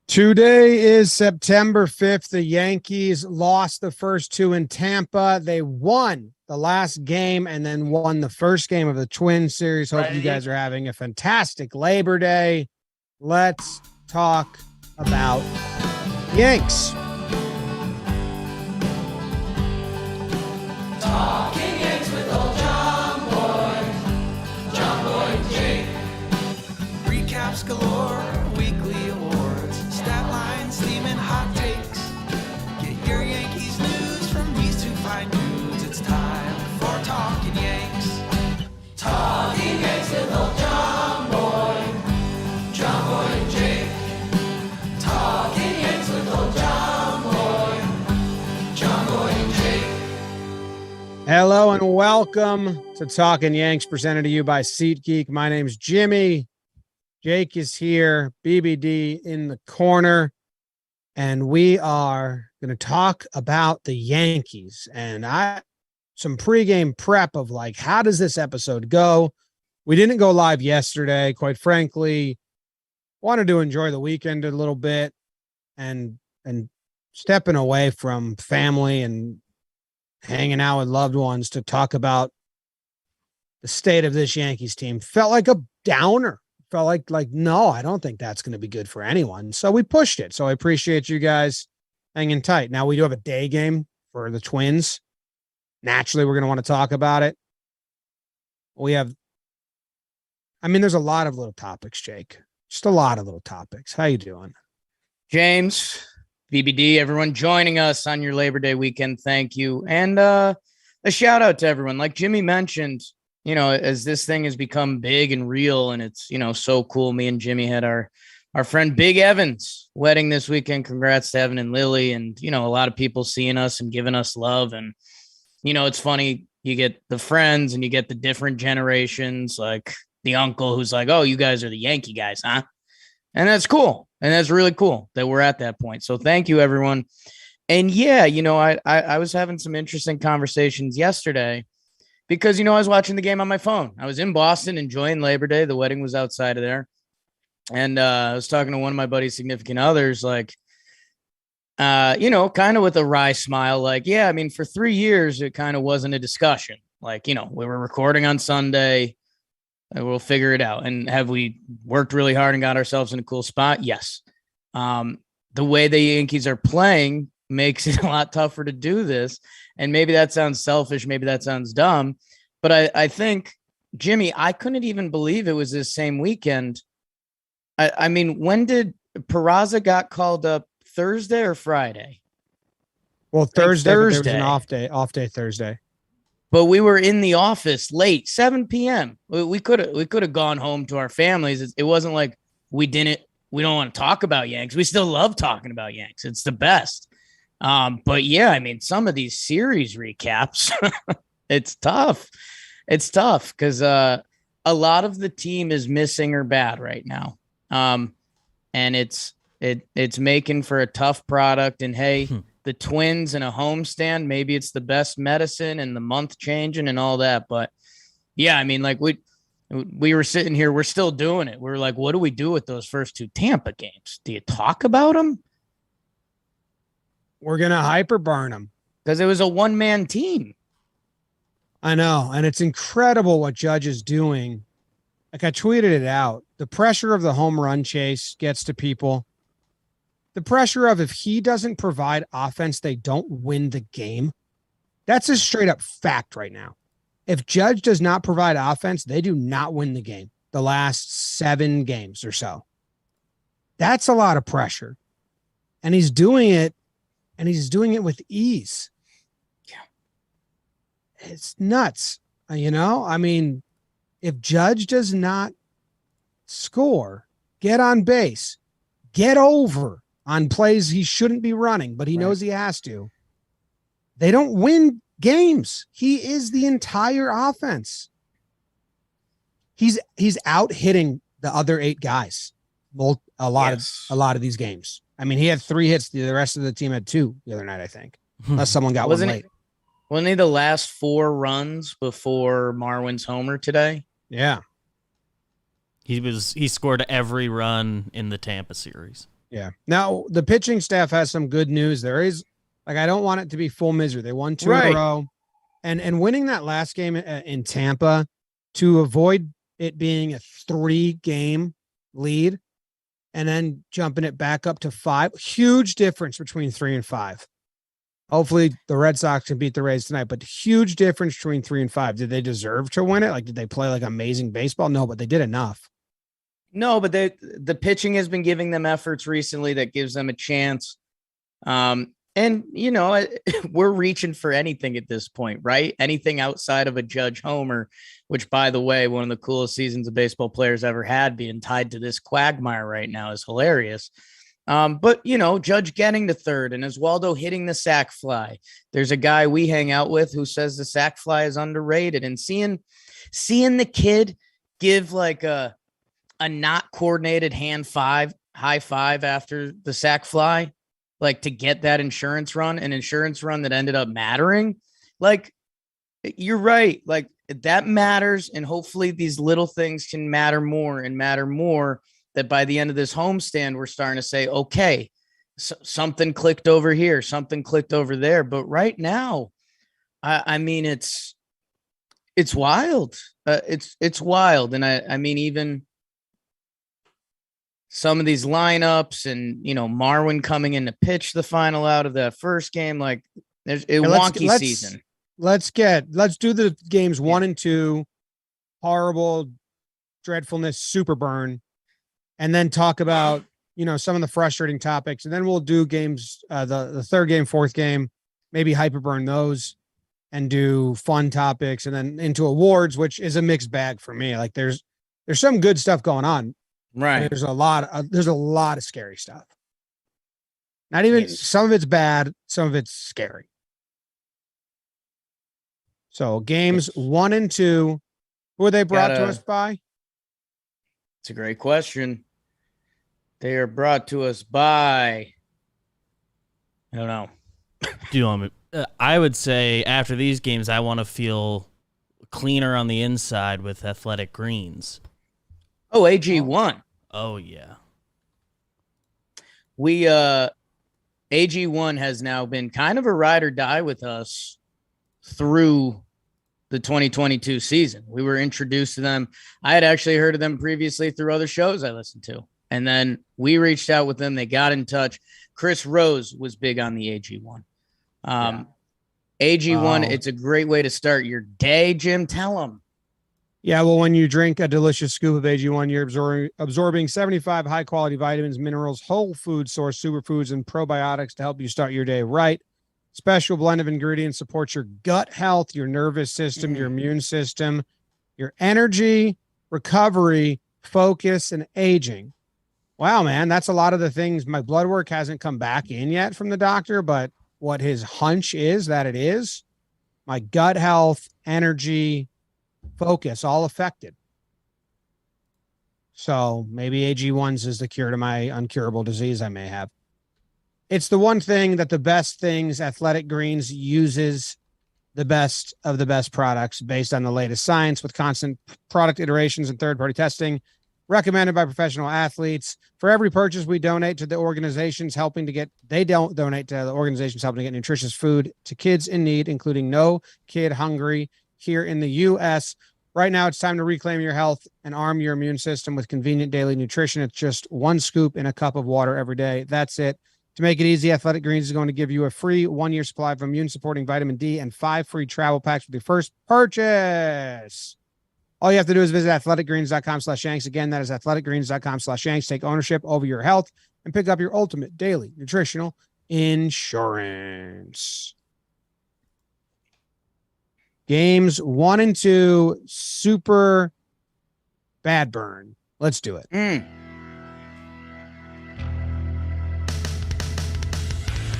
Today is September 5th. The Yankees lost the first two in Tampa. They won the last game and then won the first game of the Twins series. Hope you guys are having a fantastic Labor Day. Let's talk about Yanks. Talking Yanks with old John Boy, Jake. Recaps galore, weekly awards, stat lines, steaming hot takes. Get your Yankees news from these two fine dudes. It's time for Talking Yanks. Talking Yanks with old John Boy, and Jake. Talking Yanks with old John Boy, and Jake. Hello and welcome to Talkin' Yanks, presented to you by SeatGeek. My name's Jimmy. Jake is here, BBD in the corner, and we are going to talk about the Yankees. And some pregame prep of like, how does this episode go? We didn't go live yesterday, quite frankly. Wanted to enjoy the weekend a little bit and stepping away from family and hanging out with loved ones to talk about the state of this Yankees team. Felt like a downer. Felt like, no, I don't think that's going to be good for anyone. So we pushed it. So I appreciate you guys hanging tight. Now we do have a day game for the Twins. Naturally, we're going to want to talk about it. There's a lot of little topics, Jake. Just a lot of little topics. How you doing? James, BBD, everyone joining us on your Labor Day weekend. Thank you. And a shout out to everyone. Like Jimmy mentioned, as this thing has become big and real and it's, so cool. Me and Jimmy had our friend Big Evan's wedding this weekend. Congrats to Evan and Lily. And, a lot of people seeing us and giving us love. And, it's funny. You get the friends and you get the different generations, like the uncle who's like, oh, you guys are the Yankee guys, huh? And that's cool. And that's really cool that we're at that point. So thank you, everyone. And yeah, I was having some interesting conversations yesterday because, I was watching the game on my phone. I was in Boston enjoying Labor Day. The wedding was outside of there. And I was talking to one of my buddy's significant others, like, kind of with a wry smile, like, yeah, for 3 years, it kind of wasn't a discussion. Like, we were recording on Sunday. We'll figure it out. And have we worked really hard and got ourselves in a cool spot? Yes. The way the Yankees are playing makes it a lot tougher to do this. And maybe that sounds selfish. Maybe that sounds dumb. But I think, Jimmy, I couldn't even believe it was this same weekend. When did Peraza got called up? Thursday or Friday? Well, Thursday. There was an off day Thursday. But we were in the office late, 7 p.m. We could have gone home to our families. It wasn't like we don't want to talk about Yanks. We still love talking about Yanks. It's the best. But yeah, some of these series recaps, it's tough. It's tough because a lot of the team is missing or bad right now. And it's making for a tough product. And hey, the Twins in a homestand, maybe it's the best medicine and the month changing and all that. But yeah, we were sitting here, we're still doing it. We're like, what do we do with those first two Tampa games? Do you talk about them? We're going to hyper burn them. Because it was a one-man team. I know. And it's incredible what Judge is doing. Like I tweeted it out. The pressure of the home run chase gets to people. The pressure of if he doesn't provide offense, they don't win the game. That's a straight up fact right now. If Judge does not provide offense, they do not win the game. The last 7 games or so. That's a lot of pressure. And he's doing it with ease. Yeah. It's nuts. If Judge does not score, get on base, get over on plays he shouldn't be running, but he knows he has to, they don't win games. He is the entire offense. He's out hitting the other 8 guys. A lot of these games. He had 3 hits. The rest of the team had 2 the other night, I think, unless someone got one late. Wasn't he the last 4 runs before Marwin's homer today? Yeah. He scored every run in the Tampa series. Yeah. Now the pitching staff has some good news. There is I don't want it to be full misery. They won 2 in a row, and winning that last game in Tampa to avoid it being a 3-game lead and then jumping it back up to 5. Huge difference between 3 and 5. Hopefully the Red Sox can beat the Rays tonight, but huge difference between 3 and 5. Did they deserve to win it? Did they play amazing baseball? No, but they did enough. No, but the pitching has been giving them efforts recently that gives them a chance. And we're reaching for anything at this point, right? Anything outside of a Judge homer, which, by the way, one of the coolest seasons a baseball player's ever had, being tied to this quagmire right now, is hilarious. But Judge getting to third and Oswaldo hitting the sac fly. There's a guy we hang out with who says the sac fly is underrated, and seeing the kid give a not coordinated high five after the sac fly, to get that insurance run that ended up mattering. You're right. That matters. And hopefully these little things can matter more, that by the end of this homestand, we're starting to say, okay, something clicked over here, something clicked over there. But right now, it's wild. It's wild. And even some of these lineups and, Marwin coming in to pitch the final out of that first game, there's a wonky season. Let's do the games 1 and 2, horrible, dreadfulness, super burn. And then talk about, some of the frustrating topics. And then we'll do games, the third game, fourth game, maybe hyperburn those and do fun topics and then into awards, which is a mixed bag for me. There's some good stuff going on. Right. There's a lot of scary stuff. Not even some of it's bad. Some of it's scary. So games 1 and 2, who are they brought to us by? It's a great question. They are brought to us by, I don't know. Do you want me? I would say after these games, I want to feel cleaner on the inside with Athletic Greens. Oh, AG1. Oh, yeah. AG1 has now been kind of a ride or die with us through the 2022 season. We were introduced to them. I had actually heard of them previously through other shows I listened to. And then we reached out with them. They got in touch. Chris Rose was big on the AG1. AG1, It's a great way to start your day, Jim. Tell them. Yeah, well, when you drink a delicious scoop of AG1, you're absorbing 75 high-quality vitamins, minerals, whole food source superfoods, and probiotics to help you start your day right. Special blend of ingredients supports your gut health, your nervous system, your immune system, your energy, recovery, focus, and aging. Wow, man, that's a lot of the things. My blood work hasn't come back in yet from the doctor, but what his hunch is that it is. My gut health, energy, focus, all affected. So maybe AG1s is the cure to my uncurable disease I may have. It's the one thing that the best things Athletic Greens uses the best of the best products based on the latest science with constant product iterations and third-party testing recommended by professional athletes. For every purchase, we donate to the organizations helping to get, they don't donate to the organizations helping to get nutritious food to kids in need, including No Kid Hungry here in the U.S. Right now, it's time to reclaim your health and arm your immune system with convenient daily nutrition. It's just 1 scoop in a cup of water every day. That's it. To make it easy, Athletic Greens is going to give you a free 1-year supply of immune-supporting vitamin D and 5 free travel packs with your first purchase. All you have to do is visit athleticgreens.com/Yanks. Again, that is athleticgreens.com/Yanks. Take ownership over your health and pick up your ultimate daily nutritional insurance. Games 1 and 2, super bad burn. Let's do it.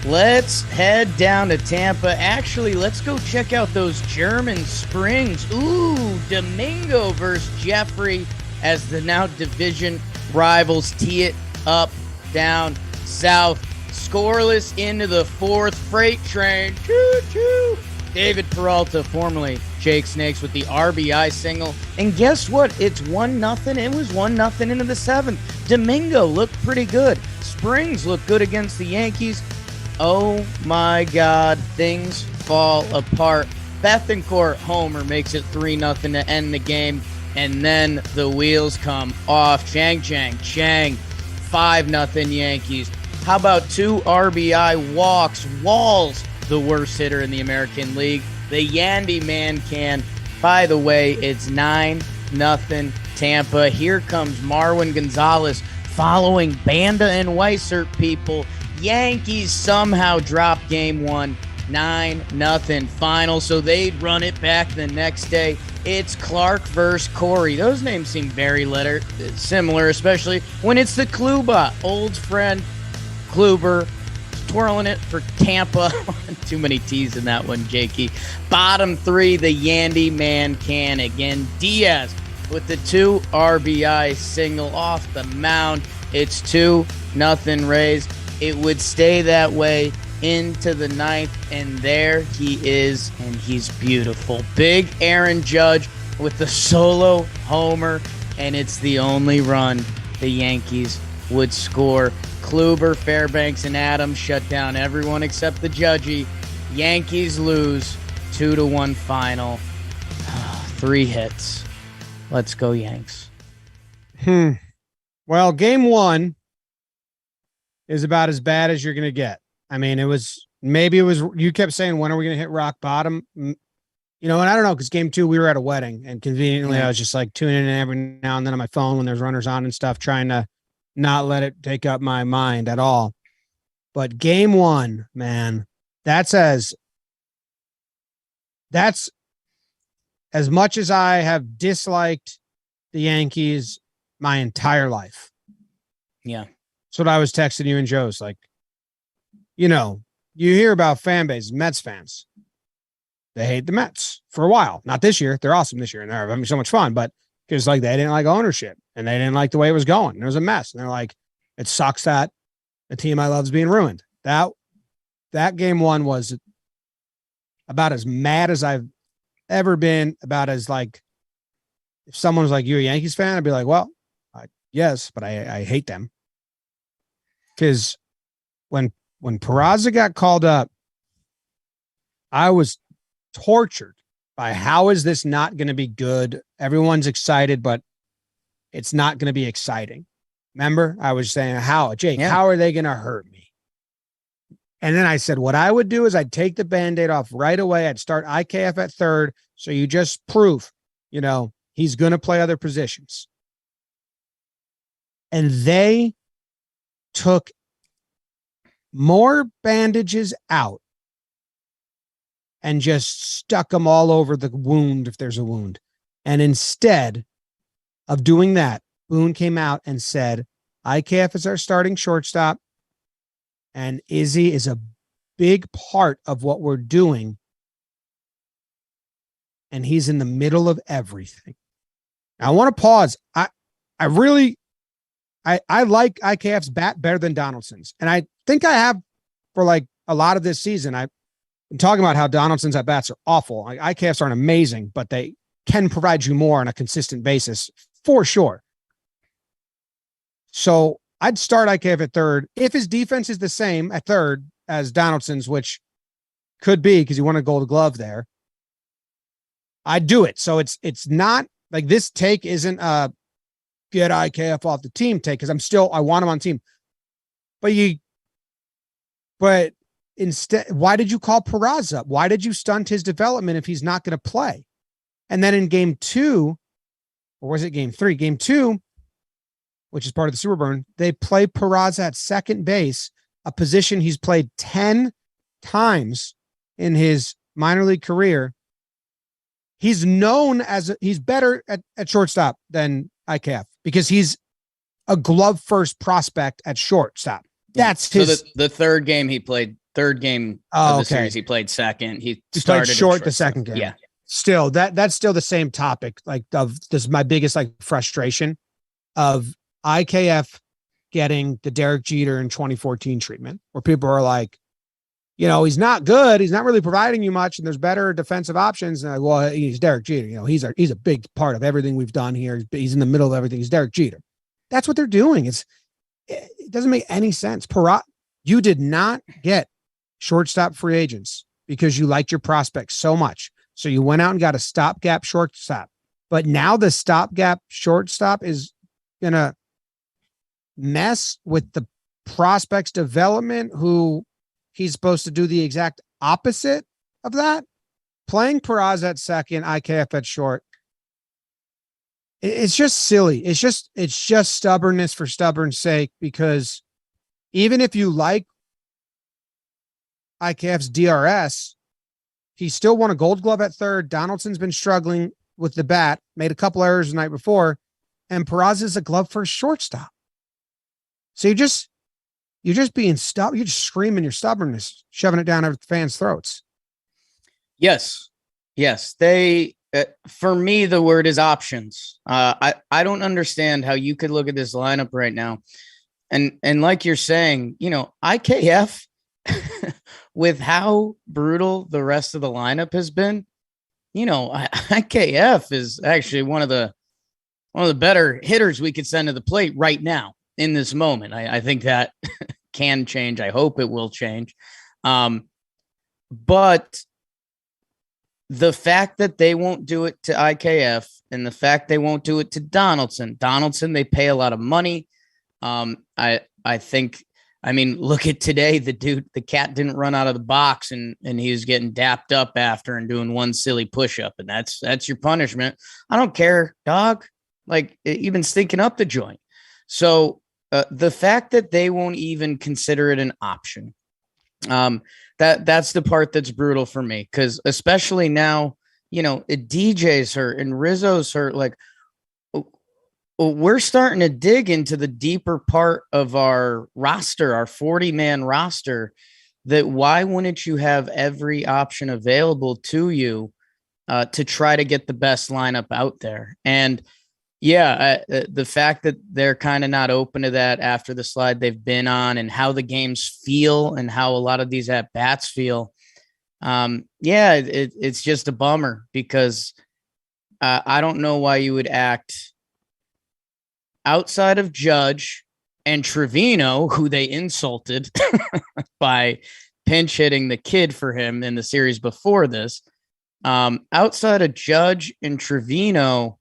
Let's head down to Tampa. Actually, let's go check out those German Springs. Ooh, Domingo versus Jeffrey as the now division rivals tee it up down south. Scoreless into the 4th. Freight train. Choo-choo. David Peralta, formerly Jake Snakes, with the RBI single. And guess what? It's 1-0. It was 1-0 into the 7th. Domingo looked pretty good. Springs looked good against the Yankees. Oh my God, things fall apart. Bethancourt homer makes it 3-0 to end the game, and then the wheels come off. Chang, 5-0 Yankees. How about 2 RBI walks? Walls, the worst hitter in the American League. The Yandy man can. By the way, it's 9-0 Tampa. Here comes Marwin Gonzalez following Banda and Weissert, people. Yankees somehow drop game 1, 9-0 final, so they'd run it back the next day. It's Clark versus Corey. Those names seem very similar, especially when it's the Kluber, old friend Kluber, twirling it for Tampa. Too many T's in that one, Jakey. Bottom 3, the Yandy man can again. Diaz with the 2 RBI single off the mound. It's 2-0 Rays. It would stay that way into the 9th, and there he is, and he's beautiful. Big Aaron Judge with the solo homer, and it's the only run the Yankees would score. Kluber, Fairbanks, and Adams shut down everyone except the Judgy. Yankees lose 2-1 final. 3 hits. Let's go, Yanks. Well, game 1 is about as bad as you're going to get. I mean, you kept saying, when are we going to hit rock bottom? And I don't know, because game 2, we were at a wedding, and conveniently I was just like tuning in every now and then on my phone when there's runners on and stuff, trying to not let it take up my mind at all. But game 1, man, that's as much as I have disliked the Yankees my entire life. Yeah. That's what I was texting you and Joe's like, you hear about fan bases, Mets fans. They hate the Mets for a while. Not this year. They're awesome this year, and they're having so much fun, but because they didn't like ownership, and they didn't like the way it was going. And it was a mess. And they're like, it sucks that the team I love is being ruined. That game 1 was about as mad as I've ever been, about as like, if someone was like, you're a Yankees fan, I'd be like, well, yes, but I hate them. Because when Peraza got called up, I was tortured by, how is this not going to be good? Everyone's excited, but it's not going to be exciting. Remember, I was saying, how are they going to hurt me? And then I said, what I would do is I'd take the Band-Aid off right away. I'd start IKF at third. So you just prove, he's going to play other positions. And they took more bandages out and just stuck them all over the wound, if there's a wound. And instead of doing that, Boone came out and said, IKF is our starting shortstop, and Izzy is a big part of what we're doing, and he's in the middle of everything. Now, I want to pause. I like IKF's bat better than Donaldson's, and I think I have for like a lot of this season. I've been talking about how Donaldson's at bats are awful. Like, IKF's aren't amazing, but they can provide you more on a consistent basis for sure. So I'd start IKF at third. If his defense is the same at third as Donaldson's, which could be because he won a Gold Glove there, I'd do it. So it's not like this take isn't a get IKF off the team take, because I want him on team. But instead, why did you call Peraza up? Why did you stunt his development if he's not going to play? And then in game 2, or was it game 3? Game 2, which is part of the Super Burn, they play Peraza at second base, a position he's played 10 times in his minor league career. He's known as he's better at shortstop than IKF because he's a glove first prospect at shortstop. That's his. So the third game he played, of the series, he played second. He played short the second game. Yeah. Still, that's still the same topic. Like, this is my biggest frustration of IKF getting the Derek Jeter in 2014 treatment, where people are like, he's not good. He's not really providing you much, and there's better defensive options. And he's Derek Jeter. He's a big part of everything we've done here. He's in the middle of everything. He's Derek Jeter. That's what they're doing. It doesn't make any sense. You did not get shortstop free agents because you liked your prospects so much. So you went out and got a stopgap shortstop. But now the stopgap shortstop is going to mess with the prospects development, who he's supposed to do the exact opposite of that. Playing Peraza at second, IKF at short. It's just silly. It's just stubbornness for stubborn's sake, because even if you like IKF's DRS, he still won a Gold Glove at third. Donaldson's been struggling with the bat, made a couple errors the night before, and Peraza's a glove for a shortstop. So you're just being stubborn. You're just screaming your stubbornness, shoving it down our fans' throats. Yes. They, for me, the word is options. I don't understand how you could look at this lineup right now. And like you're saying, IKF, with how brutal the rest of the lineup has been, IKF is actually one of the better hitters we could send to the plate right now in this moment. I think that can change. I hope it will change. But the fact that they won't do it to IKF, and the fact they won't do it to Donaldson, they pay a lot of money. I think, look at today, the cat didn't run out of the box and he was getting dapped up after and doing one silly push-up, and that's your punishment. I don't care, dog. Like, you've been stinking up the joint. So the fact that they won't even consider it an option, that's the part that's brutal for me, because especially now, DJ's hurt and Rizzo's hurt. Like, we're starting to dig into the deeper part of our roster, our 40-man roster, that why wouldn't you have every option available to you to try to get the best lineup out there? And the fact that they're kind of not open to that after the slide they've been on, and how the games feel and how a lot of these at-bats feel. It's just a bummer, because I don't know why you would act outside of Judge and Trevino, who they insulted by pinch hitting the kid for him in the series before this. Outside of Judge and Trevino,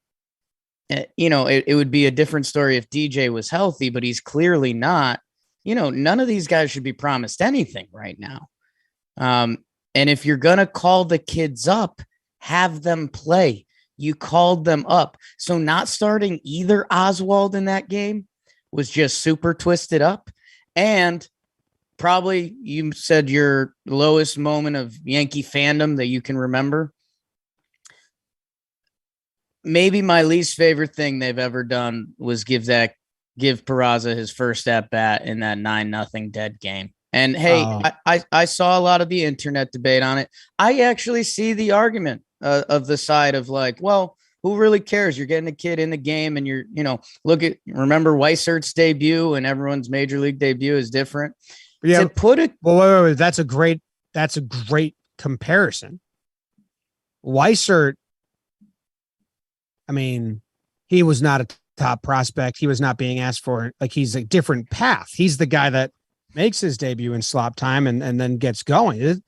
it would be a different story if DJ was healthy, but he's clearly not. None of these guys should be promised anything right now. And if you're going to call the kids up, have them play. You called them up. So not starting either Oswald in that game was just super twisted up. And probably, you said, your lowest moment of Yankee fandom that you can remember. Maybe my least favorite thing they've ever done was give Peraza his first at bat in that 9-0 dead game. And hey, I saw a lot of the internet debate on it. I actually see the argument of the side of like, well, who really cares? You're getting a kid in the game, and remember Weisert's debut, and everyone's major league debut is different. Yeah. Wait. That's a great comparison. Weissert, he was not a top prospect. He was not being asked for. Like, he's a different path. He's the guy that makes his debut in slop time and then gets going.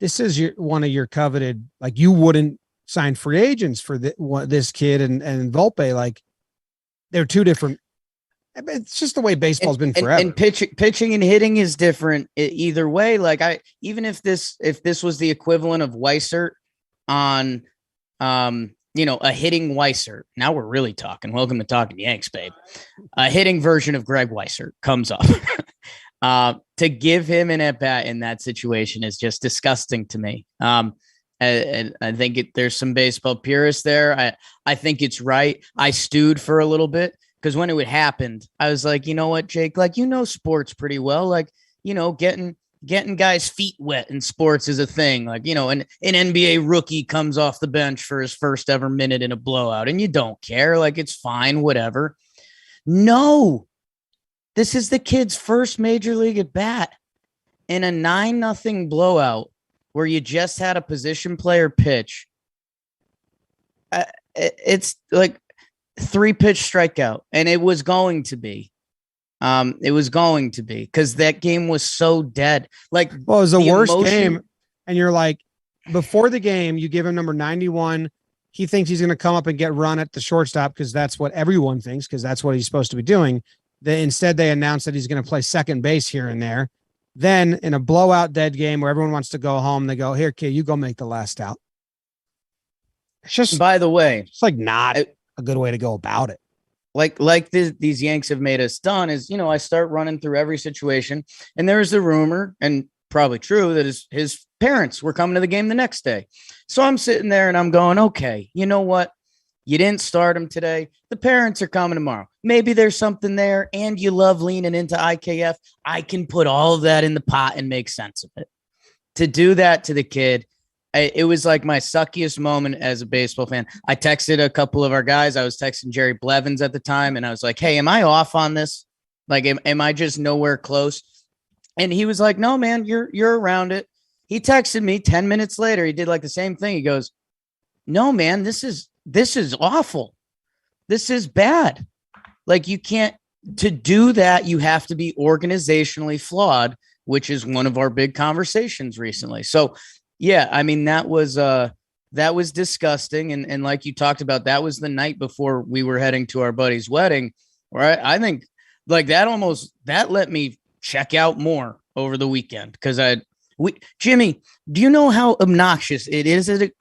This is one of your coveted, like, you wouldn't sign free agents for this kid and Volpe. Like, they're two different. It's just the way baseball's been forever. And pitching and hitting is different either way. Like, even if this was the equivalent of Weissert on, a hitting Weissert. Now we're really talking. Welcome to Talking Yanks, babe. A hitting version of Greg Weissert comes up. To give him an at-bat in that situation is just disgusting to me. And I think there's some baseball purists there. I think it's right. I stewed for a little bit, because when it happened, I was like, you know what, Jake, like, sports pretty well. Like, getting guys' feet wet in sports is a thing. Like, an NBA rookie comes off the bench for his first ever minute in a blowout, and you don't care. Like, it's fine, whatever. No, this is the kid's first major league at bat in a 9-0 blowout where you just had a position player pitch. It's like, 3-pitch strikeout, and it was going to be. It was going to be because that game was so dead. Like, well, it was the worst emotion- game. And you're like, before the game, you give him number 91. He thinks he's going to come up and get run at the shortstop because that's what everyone thinks, because that's what he's supposed to be doing. Instead, they announced that he's going to play second base here and there. Then in a blowout dead game where everyone wants to go home, they go, here, kid, you go make the last out. It's just, By the way, it's like not a good way to go about it. Like these Yanks have made us done is, I start running through every situation, and there's a rumor, and probably true, that his parents were coming to the game the next day. So I'm sitting there and I'm going, okay, you know what? You didn't start him today. The parents are coming tomorrow. Maybe there's something there, and you love leaning into IKF. I can put all of that in the pot and make sense of it. To do that to the kid, it was like my suckiest moment as a baseball fan. I texted a couple of our guys. I was texting Jerry Blevins at the time, and I was like, hey, am I off on this? Like, am I just nowhere close? And he was like, no, man, you're around it. He texted me 10 minutes later. He did like the same thing. He goes, no, man, this is awful. This is bad. Like, you can't, to do that, you have to be organizationally flawed, which is one of our big conversations recently. So, yeah, I mean, that was disgusting. And like you talked about, that was the night before we were heading to our buddy's wedding, where I think like that let me check out more over the weekend. Because Jimmy, do you know how obnoxious it is? It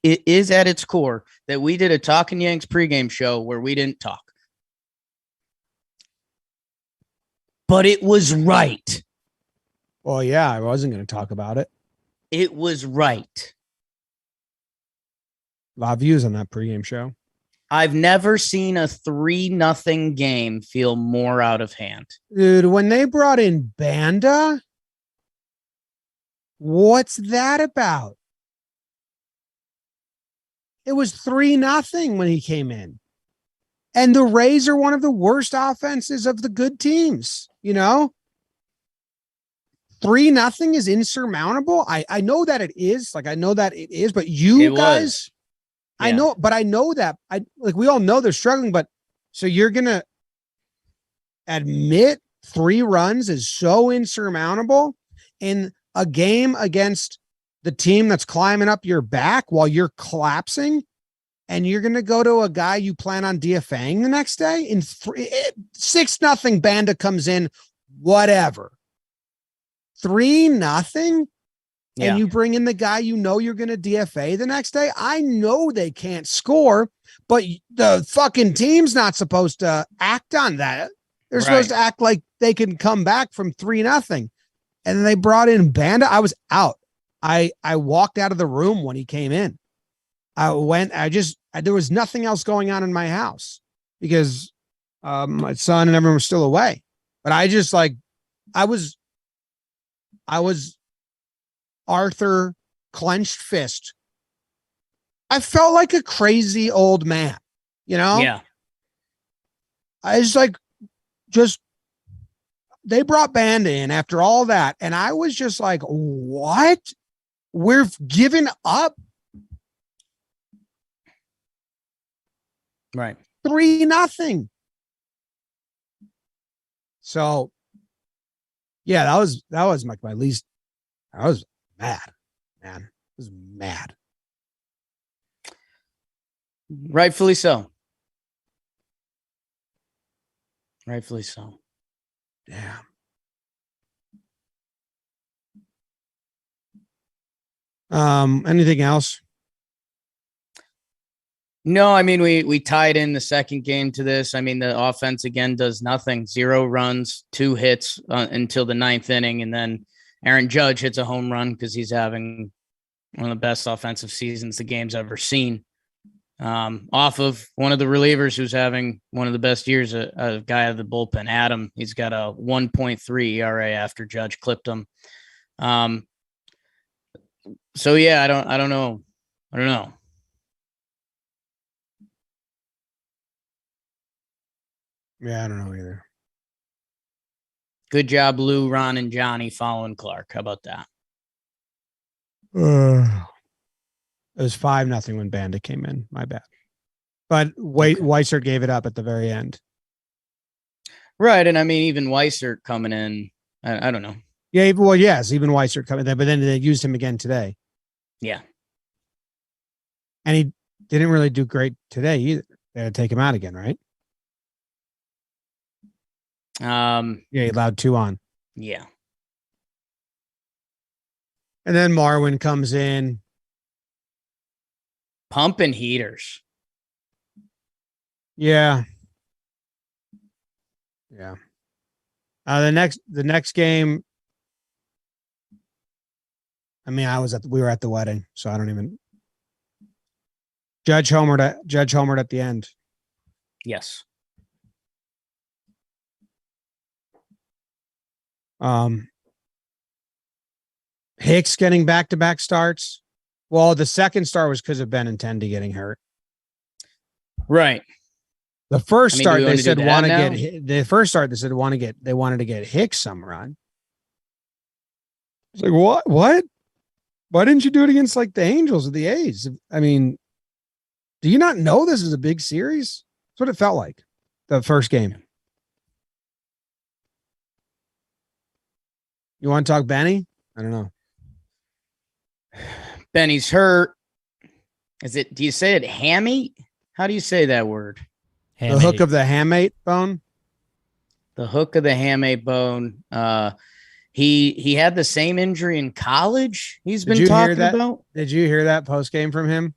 is at its core that we did a Talkin Yanks pregame show where we didn't talk, but it was right. Well, yeah, I wasn't going to talk about it. It was right. A lot of views on that pregame show. I've never seen a 3-0 game feel more out of hand. Dude, when they brought in Banda, what's that about? It was 3-0 when he came in. And the Rays are one of the worst offenses of the good teams, 3-0 is insurmountable. I know that it is. Like, I know that it is, but you guys, yeah. I know that. We all know they're struggling, but so you're going to admit 3 runs is so insurmountable in a game against the team that's climbing up your back while you're collapsing, and you're going to go to a guy you plan on DFAing the next day in 6-0 Banda comes in, whatever. 3-0, and you bring in the guy you're going to DFA the next day. I know they can't score, but the fucking team's not supposed to act on that. They're supposed to act like they can come back from 3-0. And then they brought in Banda. I was out. I walked out of the room when he came in. There was nothing else going on in my house because my son and everyone was still away. But I was Arthur clenched fist. I felt like a crazy old man, Yeah. I was they brought Banda in after all that. And I was just like, what? We're giving up. Right. 3-0. So, yeah, that was like my least. I was mad, man. I was mad. Rightfully so. Rightfully so. Damn. Anything else? No, I mean, we tied in the second game to this. I mean, the offense again does nothing. 0 runs, 2 hits until the 9th inning. And then Aaron Judge hits a home run because he's having one of the best offensive seasons the game's ever seen. Off of one of the relievers who's having one of the best years, a guy out of the bullpen, Adam. He's got a 1.3 ERA after Judge clipped him. So yeah, I don't know. Yeah, I don't know either. Good job, Lou, Ron, and Johnny following Clark. How about that? It was 5-0 when Banda came in. My bad. But Weissert gave it up at the very end. Right. And I mean, even Weissert coming in, I don't know. Yeah, well, yes, even Weissert coming there, but then they used him again today. Yeah. And he didn't really do great today either. They had to take him out again, right? Yeah, he allowed 2 on. Yeah. And then Marwin comes in. Pumping heaters. Yeah. Yeah. The next game. I mean, we were at the wedding, so I don't even. Judge homered at the end. Yes. Hicks getting back-to-back starts. Well, the second start was because of Benintendi getting hurt. Right. The first start they said want to get the first start they said they wanted to get Hicks some run. It's like what? Why didn't you do it against like the Angels or the A's? I mean, do you not know this is a big series? That's what it felt like. The first game. You want to talk Benny? I don't know. Benny's hurt. Do you say it hammy? How do you say that word? The hook of the hamate bone. The hook of the hamate bone. He had the same injury in college. He's been talking about. Did you hear that post game from him?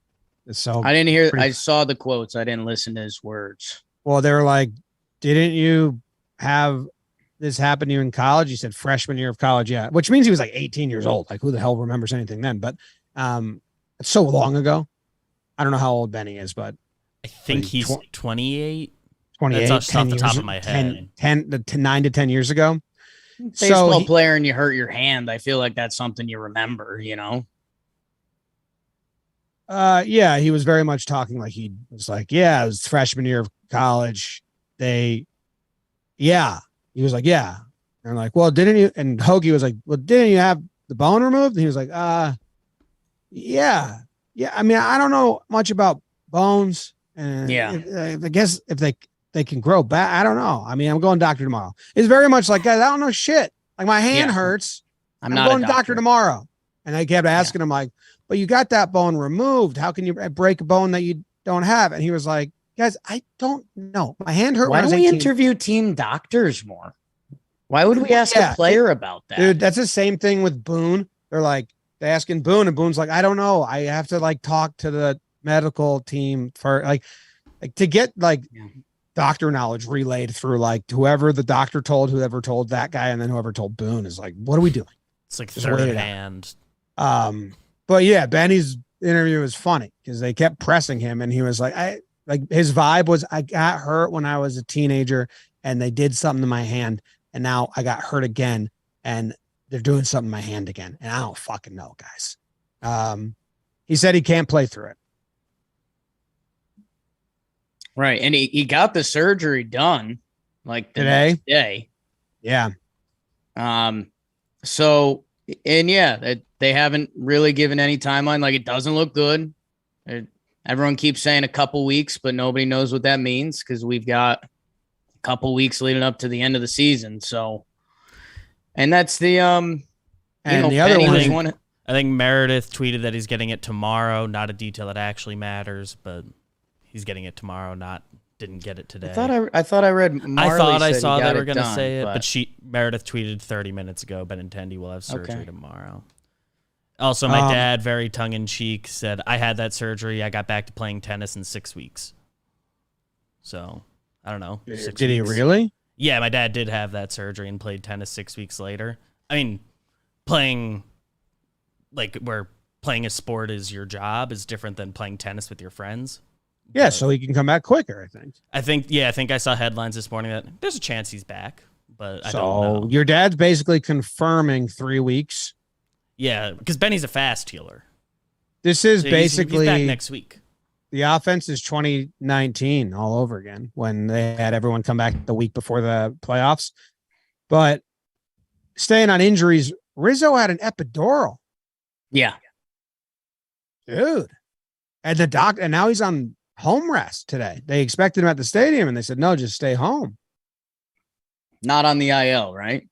So I didn't hear. I saw the quotes. I didn't listen to his words. Well, they were like, "Didn't you have this happen to you in college?" He said, "Freshman year of college, yeah." Which means he was like 18 years old. Like, who the hell remembers anything then? But it's so long ago. I don't know how old Benny is, but I think he's 28. 28. That's off the top of my head. 9 to 10 years ago. Baseball player and you hurt your hand. I feel like that's something you remember, you know? Yeah, he was very much talking like he was like, yeah, it was freshman year of college. He was like, yeah. And like, well, didn't you? And Hoagie was like, well, didn't you have the bone removed? And he was like, yeah. I mean, I don't know much about bones. And I guess if they can grow back, I don't know. I mean, I'm going to doctor tomorrow. It's very much like, guys, I don't know shit. Like my hand hurts. I'm not going to doctor tomorrow. And I kept asking him like, but you got that bone removed. How can you break a bone that you don't have? And he was like, guys, I don't know. My hand hurt. Why don't we interview team doctors more? Why would we ask a player about that? Dude, that's the same thing with Boone. They're asking Boone, and Boone's like, I don't know. I have to like talk to the medical team for like to get doctor knowledge relayed through like whoever the doctor told, whoever told that guy, and then whoever told Boone is like, what are we doing? It's like third hand. But yeah, Benny's interview was funny because they kept pressing him, and he was like, his vibe was, I got hurt when I was a teenager, and they did something to my hand, and now I got hurt again, and they're doing something to my hand again, and I don't fucking know, guys. He said he can't play through it. Right, and he got the surgery done like the next day. Yeah. So, and yeah, they haven't really given any timeline. Like, it doesn't look good. Everyone keeps saying a couple weeks, but nobody knows what that means because we've got a couple weeks leading up to the end of the season. So, and that's the and the other one. I think Meredith tweeted that he's getting it tomorrow. Not a detail that actually matters, but he's getting it tomorrow. Didn't get it today. I thought I read. Marley I saw they were going to say it, but Meredith tweeted 30 minutes ago. Benintendi will have surgery tomorrow. Also, my dad, very tongue in cheek, said I had that surgery. I got back to playing tennis in 6 weeks. So I don't know. Did he really? Yeah, my dad did have that surgery and played tennis 6 weeks later. I mean, playing where playing a sport is your job is different than playing tennis with your friends. Yeah, so he can come back quicker, I think. I think I saw headlines this morning that there's a chance he's back, but I don't know. Your dad's basically confirming 3 weeks. Yeah, because Benny's a fast healer. This is basically he's back next week. The offense is 2019 all over again when they had everyone come back the week before the playoffs. But staying on injuries, Rizzo had an epidural. Yeah. Dude. And and now he's on home rest today. They expected him at the stadium, and they said, no, just stay home. Not on the IL, right?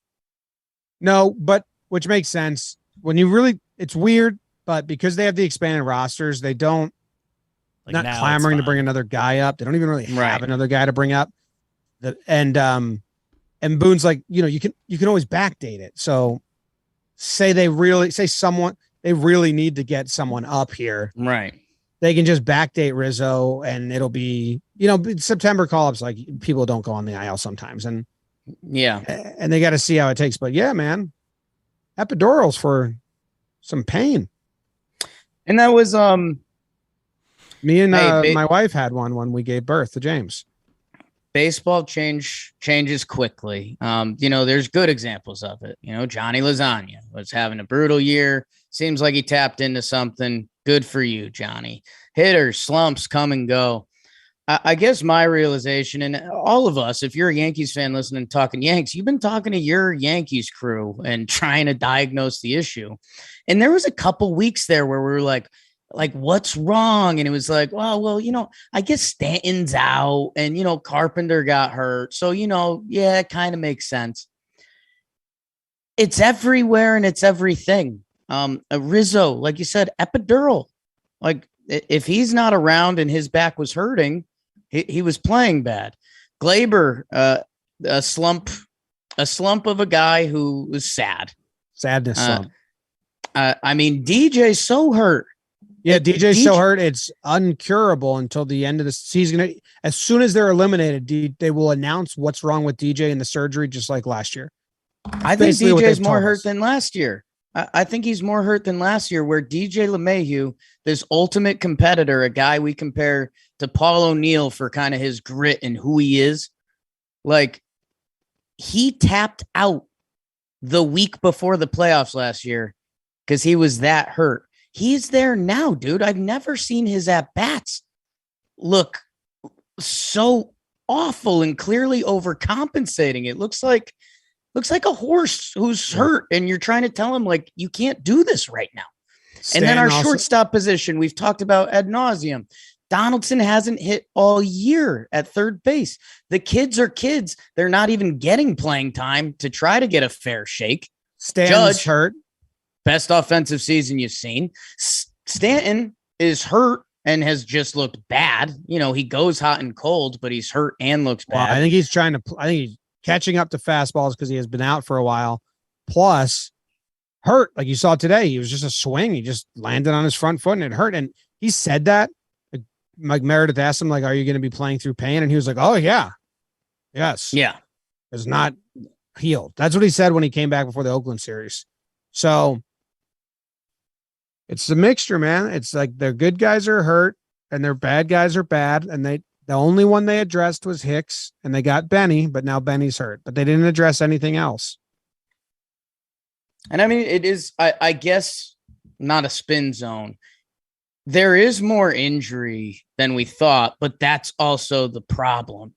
No, but which makes sense. When you really, it's weird, but because they have the expanded rosters, they don't, not clamoring to bring another guy up. They don't even really have another guy to bring up. And Boone's like, you can always backdate it. So they really need to get someone up here. Right. They can just backdate Rizzo, and it'll be, September call-ups, like people don't go on the IL sometimes. And and they got to see how it takes. But yeah, man, epidurals for some pain. And that was, me and my wife had one when we gave birth to James. Baseball changes quickly. There's good examples of it. Johnny Lasagna was having a brutal year. Seems like he tapped into something. Good for you, Johnny. Hitters, slumps come and go. I guess my realization, and all of us, if you're a Yankees fan listening, talking Yanks, you've been talking to your Yankees crew and trying to diagnose the issue. And there was a couple weeks there where we were like, what's wrong? And it was like, well, I guess Stanton's out and, Carpenter got hurt. So, it kind of makes sense. It's everywhere and it's everything. Rizzo, like you said, epidural. Like if he's not around and his back was hurting, he was playing bad. Glaber, a slump of a guy who was sad. Sadness slump. DJ's so hurt. Yeah, DJ's so hurt, it's uncurable until the end of the season. As soon as they're eliminated, they will announce what's wrong with DJ in the surgery, just like last year. I think DJ's more hurt than last year. I think he's more hurt than last year, where DJ LeMahieu, this ultimate competitor, a guy we compare to Paul O'Neill for kind of his grit and who he is, like he tapped out the week before the playoffs last year because he was that hurt. He's there now, dude. I've never seen his at-bats look so awful and clearly overcompensating. It looks like a horse who's hurt, and you're trying to tell him, like, you can't do this right now. And then our shortstop position, we've talked about ad nauseum. Donaldson hasn't hit all year at third base. The kids are kids. They're not even getting playing time to try to get a fair shake. Stanton's hurt. Best offensive season you've seen. Stanton is hurt and has just looked bad. He goes hot and cold, but he's hurt and looks bad. Well, I think he's catching up to fastballs because he has been out for a while. Plus, hurt. Like you saw today, he was just a swing. He just landed on his front foot and it hurt. And he said that. Like Meredith asked him, like, are you going to be playing through pain? And he was like, oh, yeah. Yes. Yeah. It's not healed. That's what he said when he came back before the Oakland series. So it's the mixture, man. It's like their good guys are hurt and their bad guys are bad. And the only one they addressed was Hicks, and they got Benny, but now Benny's hurt. But they didn't address anything else. And it is, I guess, not a spin zone. There is more injury than we thought, but that's also the problem.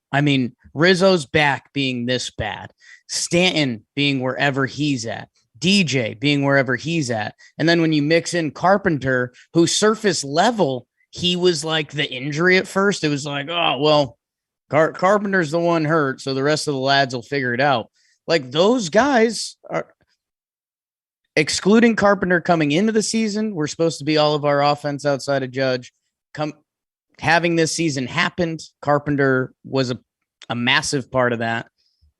Rizzo's back being this bad, Stanton being wherever he's at, DJ being wherever he's at. And then when you mix in Carpenter, who surface level, he was like the injury at first. It was like, oh, well, Carpenter's the one hurt, so the rest of the lads will figure it out. Like those guys are, excluding Carpenter coming into the season, we're supposed to be all of our offense outside of Judge. Having this season happened, Carpenter was a massive part of that.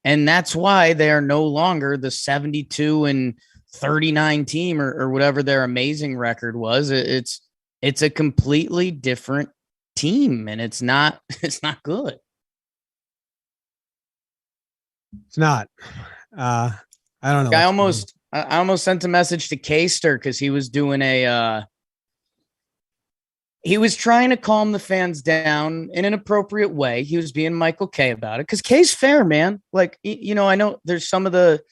And that's why they are no longer the 72-39 team or whatever their amazing record was. It's a completely different team, and it's not good. It's not. I don't know. I almost sent a message to Kaster because he was doing he was trying to calm the fans down in an appropriate way. He was being Michael K about it because K's fair, man. Like, I know there's some of the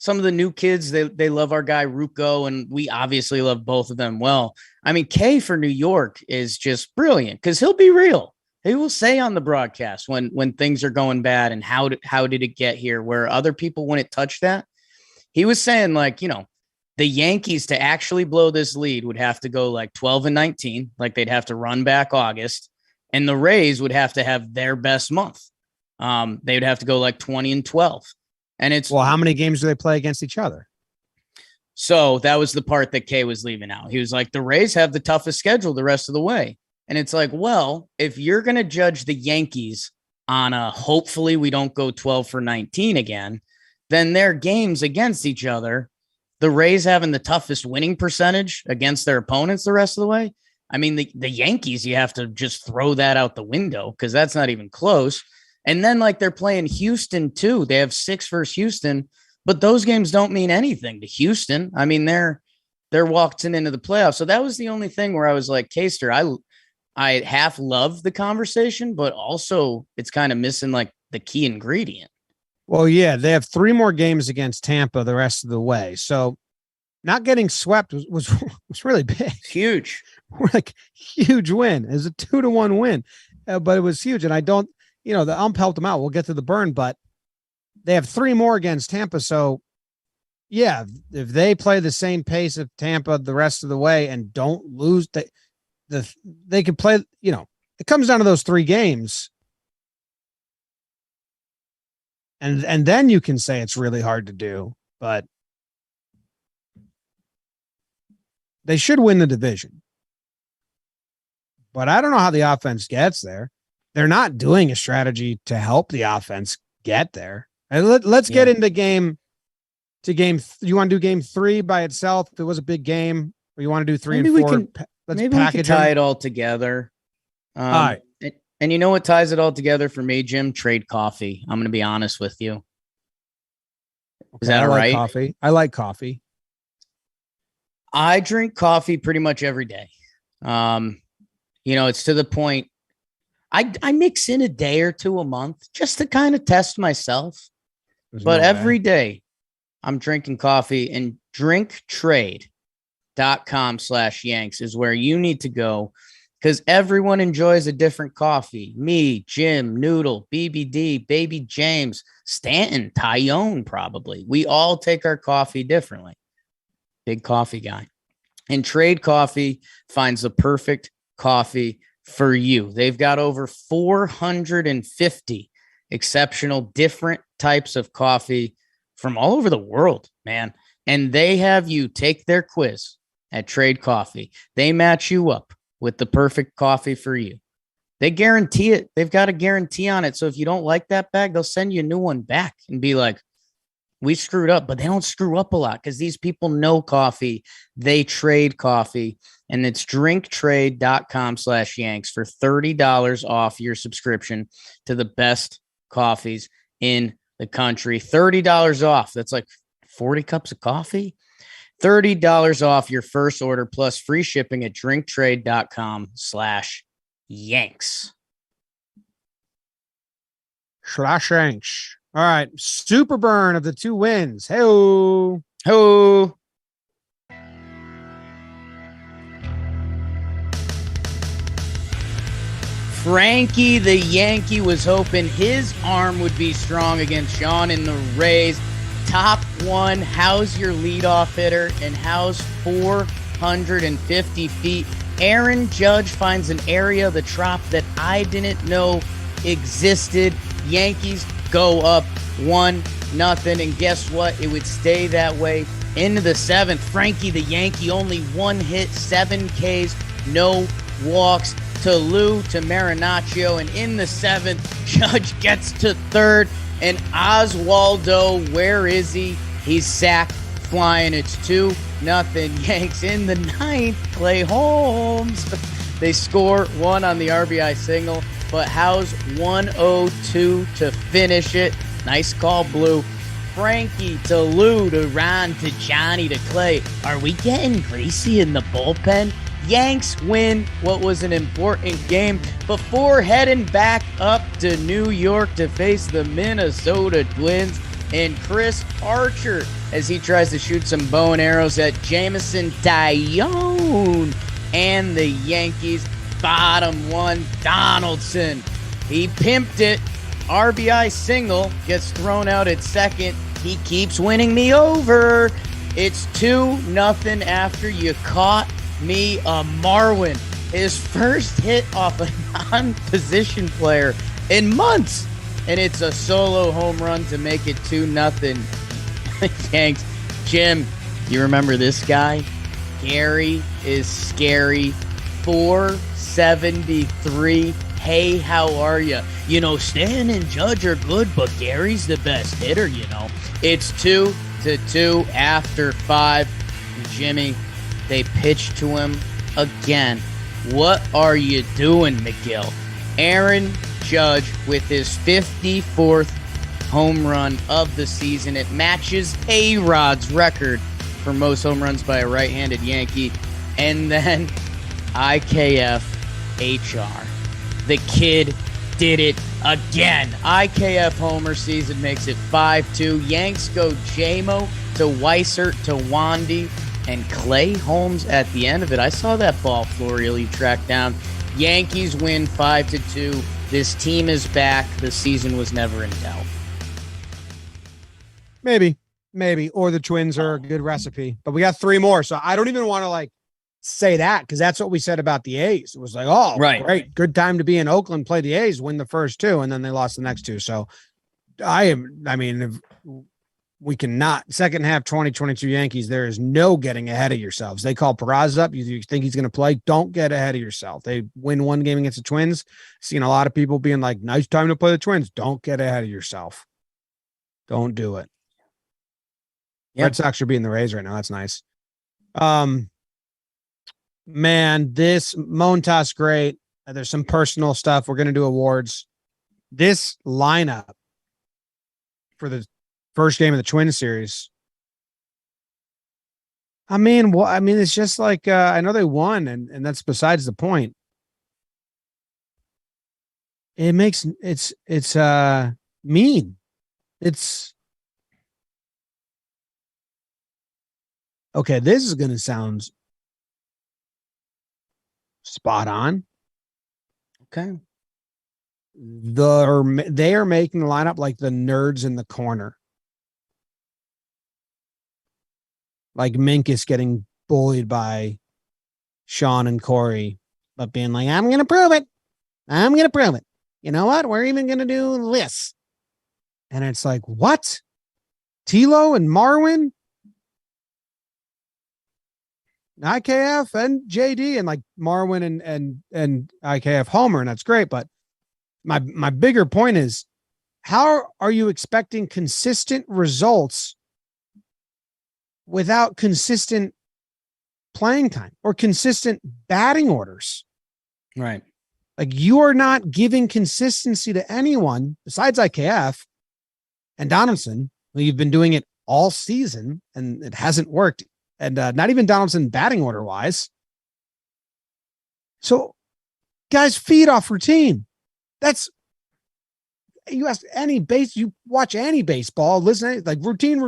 new kids, they love our guy Ruocco, and we obviously love both of them. Well, K for New York is just brilliant because he'll be real. He will say on the broadcast when things are going bad and how did it get here, where other people wouldn't touch that. He was saying, like, the Yankees to actually blow this lead would have to go like 12-19, like they'd have to run back August. And the Rays would have to have their best month. They would have to go like 20-12. And it's, well, how many games do they play against each other? So that was the part that Kay was leaving out. He was like, the Rays have the toughest schedule the rest of the way. And it's like, well, if you're going to judge the Yankees on a hopefully we don't go 12-19 again, then their games against each other, the Rays having the toughest winning percentage against their opponents the rest of the way. I mean, the Yankees, you have to just throw that out the window because that's not even close. And then like they're playing Houston too. They have 6 versus Houston, but those games don't mean anything to Houston. I mean, they're walking into the playoffs. So that was the only thing where I was like, Kaster, I half love the conversation, but also it's kind of missing like the key ingredient. Well, yeah, they have 3 more games against Tampa the rest of the way. So not getting swept was really big. Huge. Like huge win. It was a 2-1 win, but it was huge. And I don't, the ump helped them out. We'll get to the burn, but they have 3 more against Tampa. So yeah, if they play the same pace of Tampa the rest of the way and don't lose, they could play, it comes down to those 3 games. And then you can say it's really hard to do, but they should win the division. But I don't know how the offense gets there. They're not doing a strategy to help the offense get there. And let's get into game. You want to do game 3 by itself? If it was a big game, or you want to do 3 and 4? Maybe we can tie it all together. All right. And you know what ties it all together for me, Jim? Trade coffee. I'm going to be honest with you. Is that all right? Coffee. I like coffee. I drink coffee pretty much every day. It's to the point I mix in a day or 2 a month just to kind of test myself. But every day I'm drinking coffee, and drinktrade.com/Yanks is where you need to go. Because everyone enjoys a different coffee. Me, Jim, Noodle, BBD, Baby James, Stanton, Tyone, probably. We all take our coffee differently. Big coffee guy. And Trade Coffee finds the perfect coffee for you. They've got over 450 exceptional different types of coffee from all over the world, man. And they have you take their quiz at Trade Coffee. They match you up with the perfect coffee for you. They guarantee it. They've got a guarantee on it. So if you don't like that bag, they'll send you a new one back and be like, we screwed up. But they don't screw up a lot because these people know coffee. They trade coffee. And it's drinktrade.com/Yanks for $30 off your subscription to the best coffees in the country. $30 off. That's like 40 cups of coffee. $30 off your first order plus free shipping at drinktrade.com/Yanks. /Yanks. All right. Super burn of the 2 wins. Hey-o. Ho. Frankie the Yankee was hoping his arm would be strong against Sean in the Rays. Top 1, how's your leadoff hitter, and how's 450 feet? Aaron Judge finds an area of the trop that I didn't know existed. Yankees go up 1-0, and guess what? It would stay that way into the 7th. Frankie the Yankee, only 1 hit, 7 Ks, no walks. To Lou, to Marinaccio, and in the 7th, Judge gets to 3rd, and Oswaldo, where is he? He's sacked, flying. It's 2-0 Yanks. In the 9th, Clay Holmes. They score 1 on the RBI single, but how's 102 to finish it? Nice call, Blue. Frankie to Lou, to Ron, to Johnny, to Clay. Are we getting greasy in the bullpen? Yanks win what was an important game before heading back up to New York to face the Minnesota Twins. And Chris Archer, as he tries to shoot some bow and arrows at Jamison Tyone. And the Yankees, bottom 1, Donaldson. He pimped it. RBI single, gets thrown out at second. He keeps winning me over. It's 2-0 after you caught me a Marwin. his first hit off a non-position player in months, and it's a solo home run to make it 2-0. Yanks. Jim, you remember this guy? Gary is scary. 473. Hey, how are you? You know, Stan and Judge are good, but Gary's the best hitter, you know. It's 2-2 after 5. Jimmy, they pitch to him again. What are you doing, McGill? Aaron Judge with his 54th home run of the season. It matches A-Rod's record for most home runs by a right-handed Yankee. And then IKF HR. The kid did it again. IKF homer season makes it 5-2. Yanks go JMO to Weissert to Wandy and Clay Holmes at the end of it. I saw that ball Florially tracked down. Yankees win 5-2. This team is back. The season was never in doubt. Maybe. Or the Twins are a good recipe. But we got 3 more. So I don't even want to say that, because that's what we said about the A's. It was like, oh, right, great. Good time to be in Oakland, play the A's, win the first 2, and then they lost the next 2. So if we cannot, second half 2022 Yankees, there is no getting ahead of yourselves. They call Peraza up. You think he's going to play? Don't get ahead of yourself. They win 1 game against the Twins. Seen a lot of people being like, nice time to play the Twins. Don't get ahead of yourself. Don't do it. Yep. Red Sox are beating the Rays right now. That's nice. Man, this Montas great. There's some personal stuff. We're going to do awards. This lineup for the first game of the Twins series. It's just like, I know they won, and that's besides the point. It's mean. It's okay. This is going to sound spot on. Okay. They are making the lineup like the nerds in the corner. Like Minkus getting bullied by Sean and Corey, but being like, I'm going to prove it. You know what? We're even going to do this. And it's like, what? Tilo and Marwin? IKF and JD, and like Marwin and IKF homer, and that's great. But my bigger point is, how are you expecting consistent results without consistent playing time or consistent batting orders? Right. Like, you are not giving consistency to anyone besides IKF and Donaldson. Well, you've been doing it all season and it hasn't worked. And not even Donaldson batting order wise. So guys, feed off routine. That's, you ask any you watch any baseball, listen, like routine.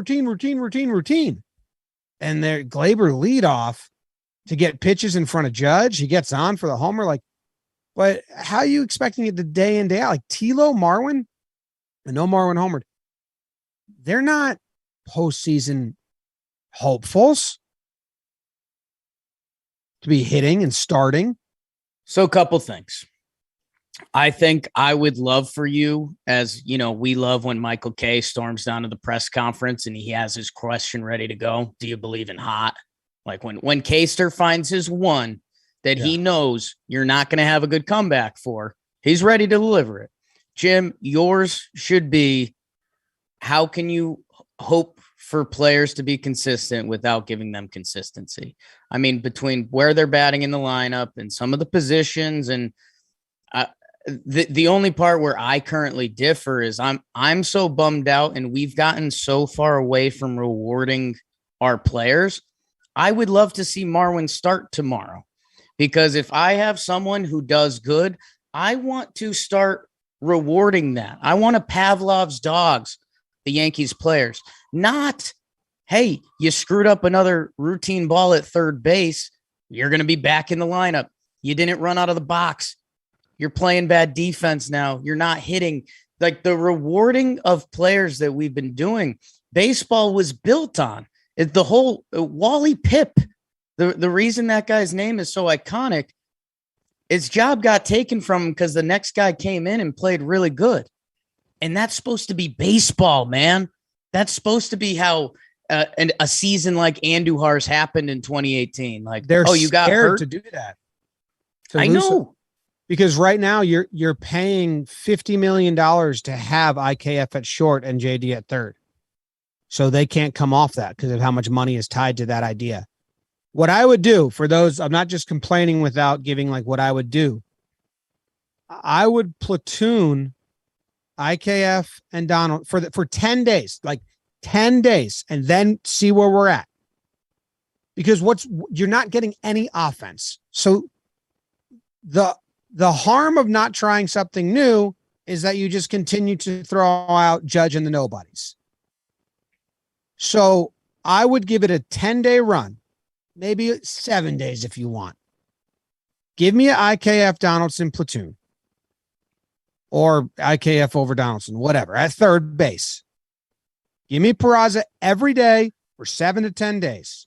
And they're Glaber lead off to get pitches in front of Judge. He gets on for the homer. Like, but how are you expecting it the day in, day out? Like Tilo, Marwin, I know Marwin homered. They're not postseason hopefuls to be hitting and starting. So a couple things. I think I would love for you, as you know, we love when Michael K storms down to the press conference and he has his question ready to go. Do you believe in hot? Like when Kaster finds his one that he knows you're not going to have a good comeback for, he's ready to deliver it. Jim, yours should be, how can you hope for players to be consistent without giving them consistency? I mean, between where they're batting in the lineup and some of the positions, and the only part where I currently differ is I'm so bummed out, and we've gotten so far away from rewarding our players. I would love to see Marwin start tomorrow, because if I have someone who does good, I want to start rewarding that. I want to Pavlov's dogs, the Yankees players, not, hey, you screwed up another routine ball at third base, you're going to be back in the lineup. You didn't run out of the box. You're playing bad defense now. You're not hitting. Like, the rewarding of players that we've been doing, baseball was built on. The whole Wally Pipp, the reason that guy's name is so iconic, his job got taken from him because the next guy came in and played really good. And that's supposed to be baseball, man. That's supposed to be how a season like Andujar's happened in 2018. Like, you got hurt to do that. I know. Because right now you're paying $50 million to have IKF at short and JD at third. So they can't come off that because of how much money is tied to that idea. What I would do for those, I'm not just complaining without giving like what I would do. I would platoon IKF and Donald for 10 days, like 10 days, and then see where we're at. Because you're not getting any offense. So the harm of not trying something new is that you just continue to throw out Judge and the nobodies. So I would give it a 10-day run, maybe 7 days if you want. Give me an IKF Donaldson platoon or IKF over Donaldson, whatever, at third base. Give me Peraza every day for 7 to 10 days.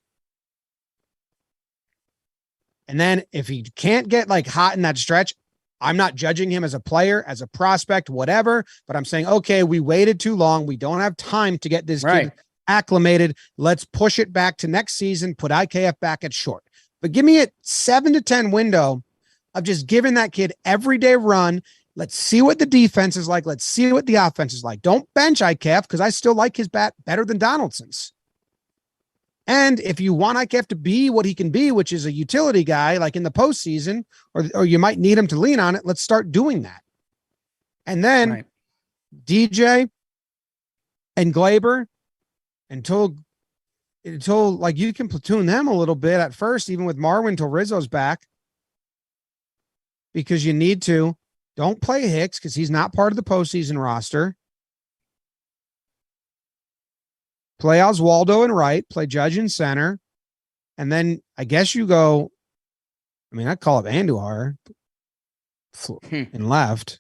And then if he can't get like hot in that stretch, I'm not judging him as a player, as a prospect, whatever, but I'm saying, okay, we waited too long. We don't have time to get this kid acclimated. Let's push it back to next season, put IKF back at short. But give me a 7 to 10 window of just giving that kid everyday run. Let's see what the defense is like. Let's see what the offense is like. Don't bench IKF because I still like his bat better than Donaldson's. And if you want IKF to be what he can be, which is a utility guy, like in the postseason, or you might need him to lean on it, let's start doing that. And then DJ and Glaber until like you can platoon them a little bit at first, even with Marwin until Rizzo's back, because you need to. Don't play Hicks because he's not part of the postseason roster. Play Oswaldo in right, play Judge in center, and then I guess you go. I mean, I'd call up Andujar in left,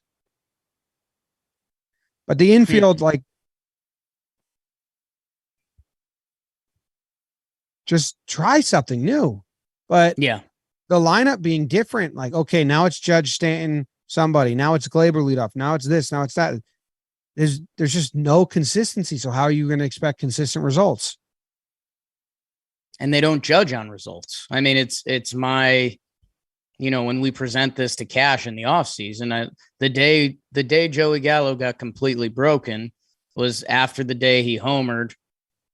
but the infield, like, just try something new. But yeah, the lineup being different, like, okay, now it's Judge, Stanton, somebody. Now it's Glaber leadoff. Now it's this. Now it's that. There's just no consistency. So how are you going to expect consistent results? And they don't judge on results. I mean, it's my, when we present this to Cash in the offseason, the day Joey Gallo got completely broken was after the day he homered.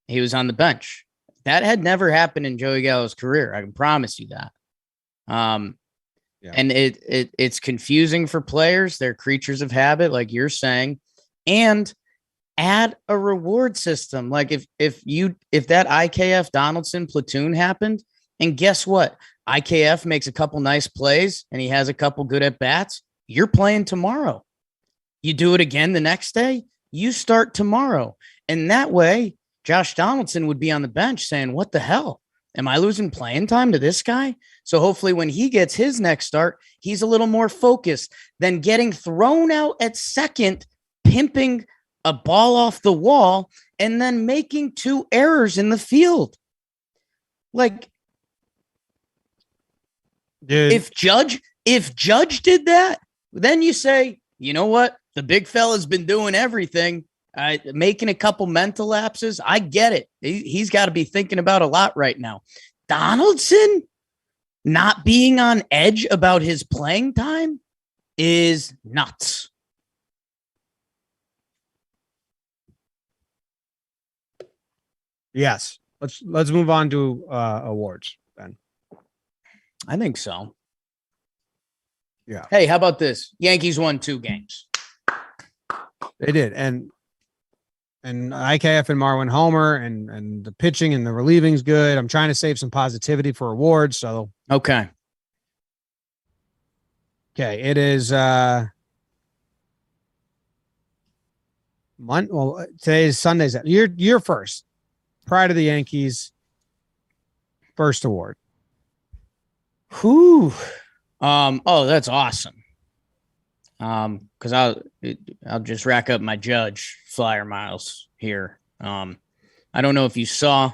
He was on the bench. That had never happened in Joey Gallo's career. I can promise you that. And it's confusing for players. They're creatures of habit, like you're saying. And add a reward system. Like if that IKF Donaldson platoon happened, and guess what? IKF makes a couple nice plays and he has a couple good at bats. You're playing tomorrow. You do it again the next day. You start tomorrow. And that way, Josh Donaldson would be on the bench saying, what the hell? Am I losing playing time to this guy? So hopefully when he gets his next start, he's a little more focused than getting thrown out at second, pimping a ball off the wall, and then making 2 errors in the field. Like, dude, if Judge did that, then you say, you know what? The big fella's been doing everything, making a couple mental lapses. I get it. He's got to be thinking about a lot right now. Donaldson not being on edge about his playing time is nuts. Yes. Let's move on to awards then. I think so. Yeah. Hey, how about this? Yankees won 2 games. They did. And IKF and Marwin homer and the pitching and the relieving's good. I'm trying to save some positivity for awards. So okay. It is today is Sunday's. You're first. Prior to the Yankees, first award. Whew. That's awesome. Because I'll just rack up my Judge flyer miles here. I don't know if you saw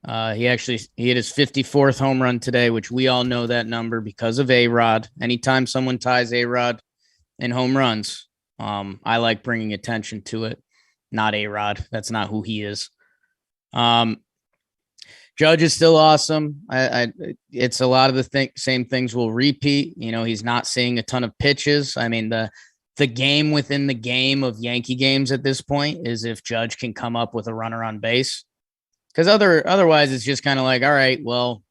He hit his 54th home run today, which we all know that number because of A-Rod. Anytime someone ties A-Rod in home runs, I like bringing attention to it. Not A-Rod. That's not who he is. Judge is still awesome. It's a lot of the same things will repeat. He's not seeing a ton of pitches. I mean, the game within the game of Yankee games at this point is if Judge can come up with a runner on base. Because otherwise, it's just kind of like, all right, well,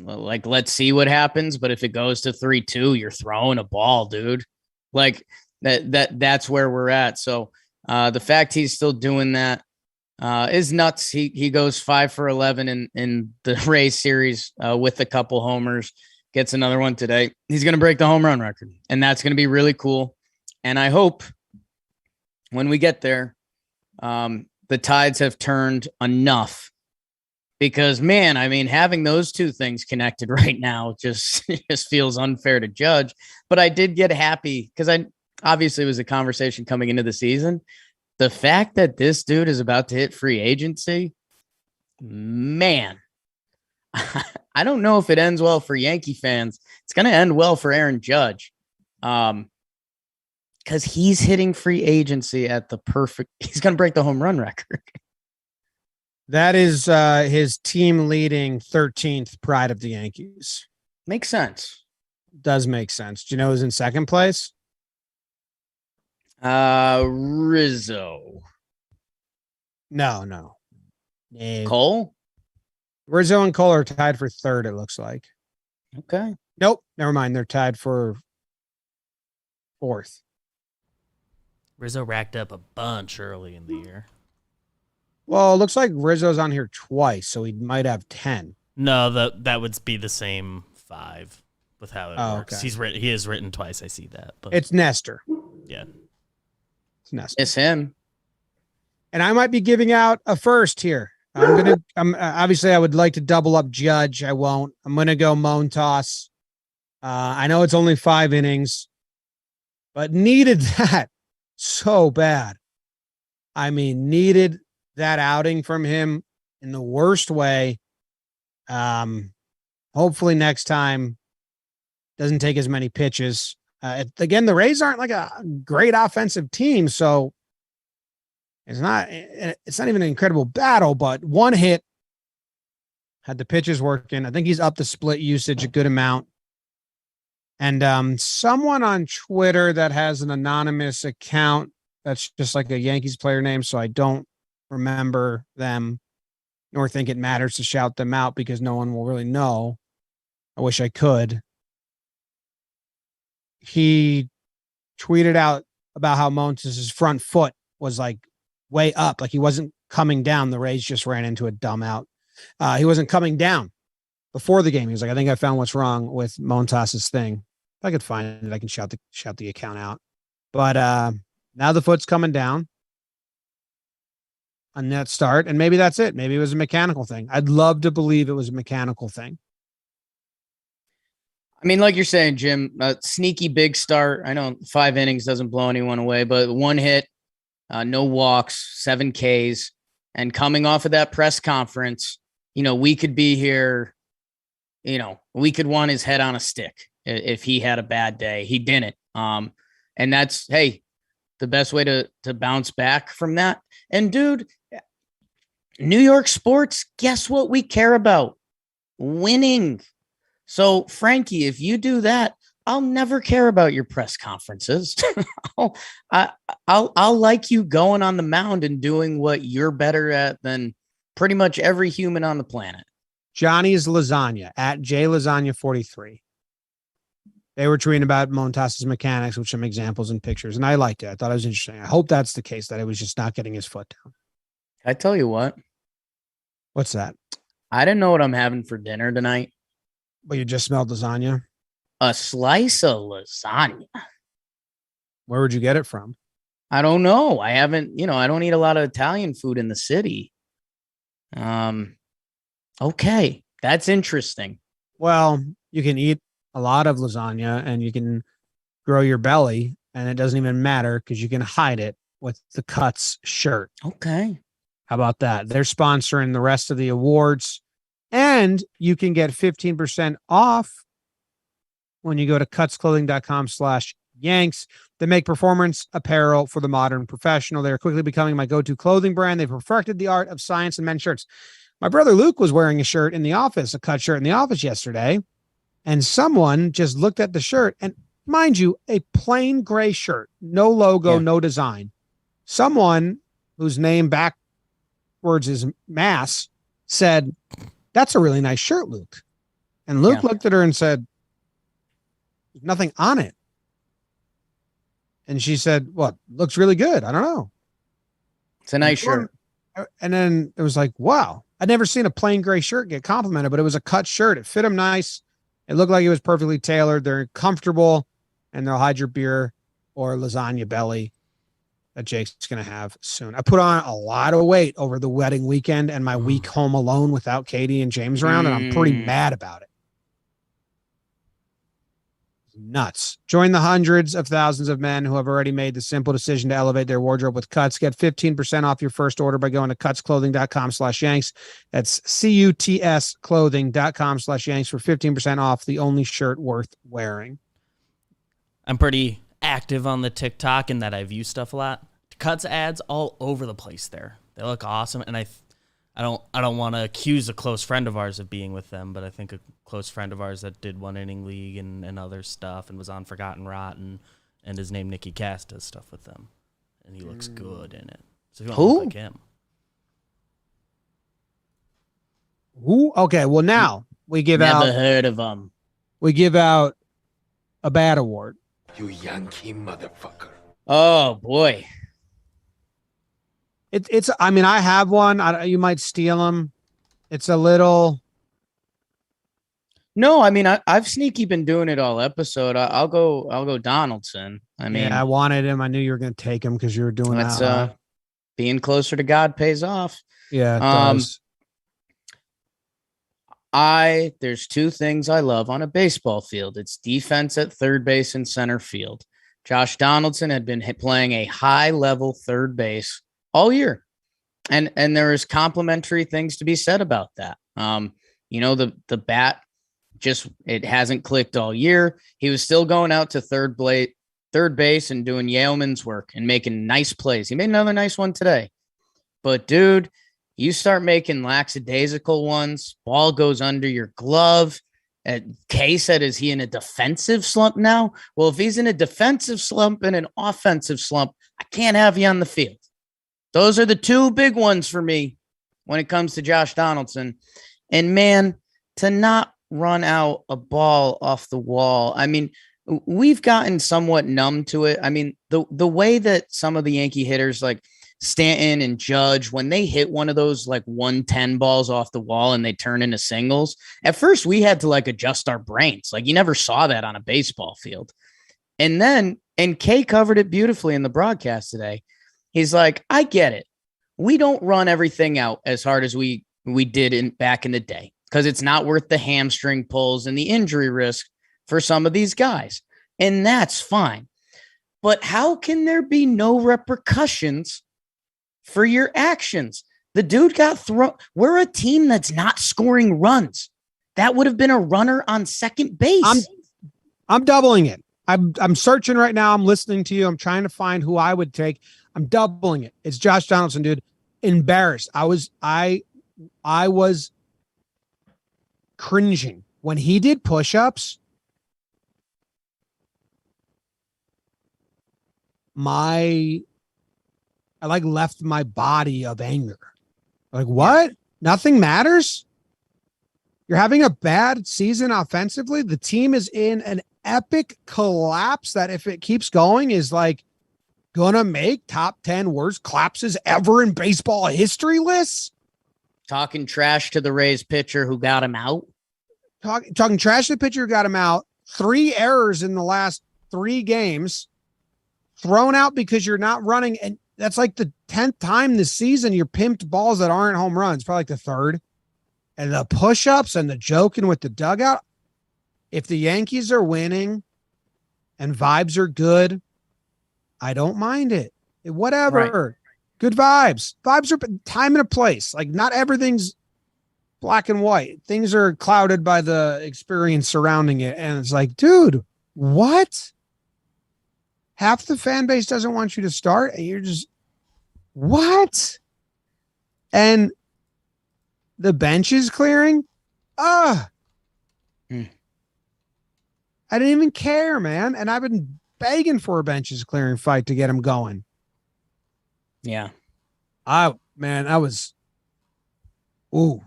like, let's see what happens. But if it goes to 3-2, you're throwing a ball, dude. Like that's where we're at. So the fact he's still doing that is nuts. He goes 5 for 11 in the Rays series with a couple homers. Gets another one today. He's going to break the home run record, and that's going to be really cool. And I hope when we get there, the tides have turned enough because, man, I mean, having those two things connected right now just feels unfair to Judge. But I did get happy because obviously it was a conversation coming into the season. The fact that this dude is about to hit free agency, man, I don't know if it ends well for Yankee fans. It's going to end well for Aaron Judge. Because he's hitting free agency at he's going to break the home run record. That is his team leading 13th pride of the Yankees. Makes sense. Does make sense. Do you know who's in second place? Rizzo. No. Cole? Rizzo and Cole are tied for third, it looks like. Okay. Nope. Never mind. They're tied for fourth. Rizzo racked up a bunch early in the year. Well, it looks like Rizzo's on here twice, so he might have 10. No, that would be the same 5 with how it works. Okay. He is written twice. I see that. But it's Nestor. Yeah. It's Nestor. It's him. And I might be giving out a first here. I'm obviously I would like to double up Judge. I won't. I'm going to go Montas. I know it's only 5 innings, but needed that so bad. I mean, needed that outing from him in the worst way. Hopefully next time doesn't take as many pitches. Again, the Rays aren't like a great offensive team, so it's not even an incredible battle, but one hit had the pitches working. I think he's up the split usage a good amount. And someone on Twitter that has an anonymous account that's just like a Yankees player name, so I don't remember them nor think it matters to shout them out because no one will really know. I wish I could. He tweeted out about how Montes' front foot was like way up, like he wasn't coming down. The Rays just ran into a dumb out. He wasn't coming down before the game. He was like, I think I found what's wrong with Montas' thing. If I could find it, I can shout the account out. But now the foot's coming down on that start, and maybe that's it. Maybe it was a mechanical thing. I'd love to believe it was a mechanical thing. I mean, like you're saying, Jim, sneaky big start. I know 5 innings doesn't blow anyone away, but 1 hit, no walks, 7 Ks, and coming off of that press conference, we could be here, we could want his head on a stick if he had a bad day. He didn't. And that's, hey, the best way to bounce back from that. And dude, New York sports, guess what we care about? Winning. So Frankie, if you do that, I'll never care about your press conferences. I'll like you going on the mound and doing what you're better at than pretty much every human on the planet. Johnny's Lasagna at JLasagna43. They were tweeting about Montas' mechanics with some examples and pictures, and I liked it. I thought it was interesting. I hope that's the case, that it was just not getting his foot down. I tell you what. What's that? I didn't know what I'm having for dinner tonight. But you just smelled lasagna? A slice of lasagna. Where would you get it from? I don't know. I haven't, I don't eat a lot of Italian food in the city. Okay. That's interesting. Well, you can eat a lot of lasagna and you can grow your belly, and it doesn't even matter because you can hide it with the Cuts shirt. Okay. How about that? They're sponsoring the rest of the awards. And you can get 15% off when you go to cutsclothing.com/Yanks. They make performance apparel for the modern professional. They're quickly becoming my go-to clothing brand. They perfected the art of science in men's shirts. My brother Luke was wearing a shirt in the office, a cut shirt in the office yesterday, and someone just looked at the shirt, and mind you, a plain gray shirt, no logo, no design. Someone whose name backwards is Mass said, "That's a really nice shirt, Luke." And Luke looked at her and said, "There's nothing on it." And she said, "What? Looks really good. I don't know. It's a nice shirt." And then it was like, wow, I'd never seen a plain gray shirt get complimented, but it was a cut shirt. It fit him nice. It looked like it was perfectly tailored. They're comfortable, and they'll hide your beer or lasagna belly that Jake's going to have soon. I put on a lot of weight over the wedding weekend and my week home alone without Katie and James around, and I'm pretty mad about it. Nuts. Join the hundreds of thousands of men who have already made the simple decision to elevate their wardrobe with Cuts. Get 15% off your first order by going to cutsclothing.com/Yanks. That's CUTS clothing.com/Yanks for 15% off the only shirt worth wearing. I'm pretty active on the TikTok in that I view stuff a lot. Cuts ads all over the place there. They look awesome, and I don't want to accuse a close friend of ours of being with them, but I think a close friend of ours that did one inning league and other stuff and was on Forgotten Rotten, and his name Nicky Cass does stuff with them, and he looks good in it. So if you want to look like him. Who? Okay, well now we give out. Never heard of him. We give out a bad award. You Yankee motherfucker. Oh boy. It's. I mean, I have one. You might steal them. It's a little. No, I mean, I've sneaky been doing it all episode. I'll go Donaldson. I mean, yeah, I wanted him. I knew you were going to take him because you were doing that. Being closer to God pays off. Yeah, it does. There's two things I love on a baseball field. It's defense at third base and center field. Josh Donaldson had been playing a high level third base all year. And there is complimentary things to be said about that. The bat it hasn't clicked all year. He was still going out to third base and doing yeoman's work and making nice plays. He made another nice one today. But dude, you start making lackadaisical ones, ball goes under your glove. Kay said, is he in a defensive slump now? Well, if he's in a defensive slump and an offensive slump, I can't have you on the field. Those are the two big ones for me when it comes to Josh Donaldson. And man, to not run out a ball off the wall. I mean, we've gotten somewhat numb to it. I mean, the way that some of the Yankee hitters like Stanton and Judge, when they hit one of those like 110 balls off the wall and they turn into singles, at first we had to like adjust our brains. Like you never saw that on a baseball field. And Kay covered it beautifully in the broadcast today. He's like, I get it. We don't run everything out as hard as we did back in the day because it's not worth the hamstring pulls and the injury risk for some of these guys. And that's fine. But how can there be no repercussions for your actions? The dude got thrown. We're a team that's not scoring runs. That would have been a runner on second base. I'm doubling it. I'm searching right now. I'm listening to you. I'm trying to find who I would take. I'm doubling it. It's Josh Donaldson, dude. Embarrassed. I was cringing when he did push-ups. I like left my body of anger. Like, what? Nothing matters? You're having a bad season offensively. The team is in an epic collapse that if it keeps going is like gonna make top 10 worst collapses ever in baseball history lists. Talking trash to the Rays pitcher who got him out. Talking trash to the pitcher who got him out. 3 errors in the last 3 games. Thrown out because you're not running. And that's like the 10th time this season you're pimped balls that aren't home runs. Probably like the 3rd. And the push-ups and the joking with the dugout. If the Yankees are winning and vibes are good, I don't mind it. Whatever. Good vibes. Vibes are time and a place. Like not everything's black and white. Things are clouded by the experience surrounding it. And it's like, dude, what? Half the fan base doesn't want you to start. And you're just, what? And the bench is clearing. I didn't even care, man. And I've been begging for a benches clearing fight to get him going. Yeah. I was, ooh.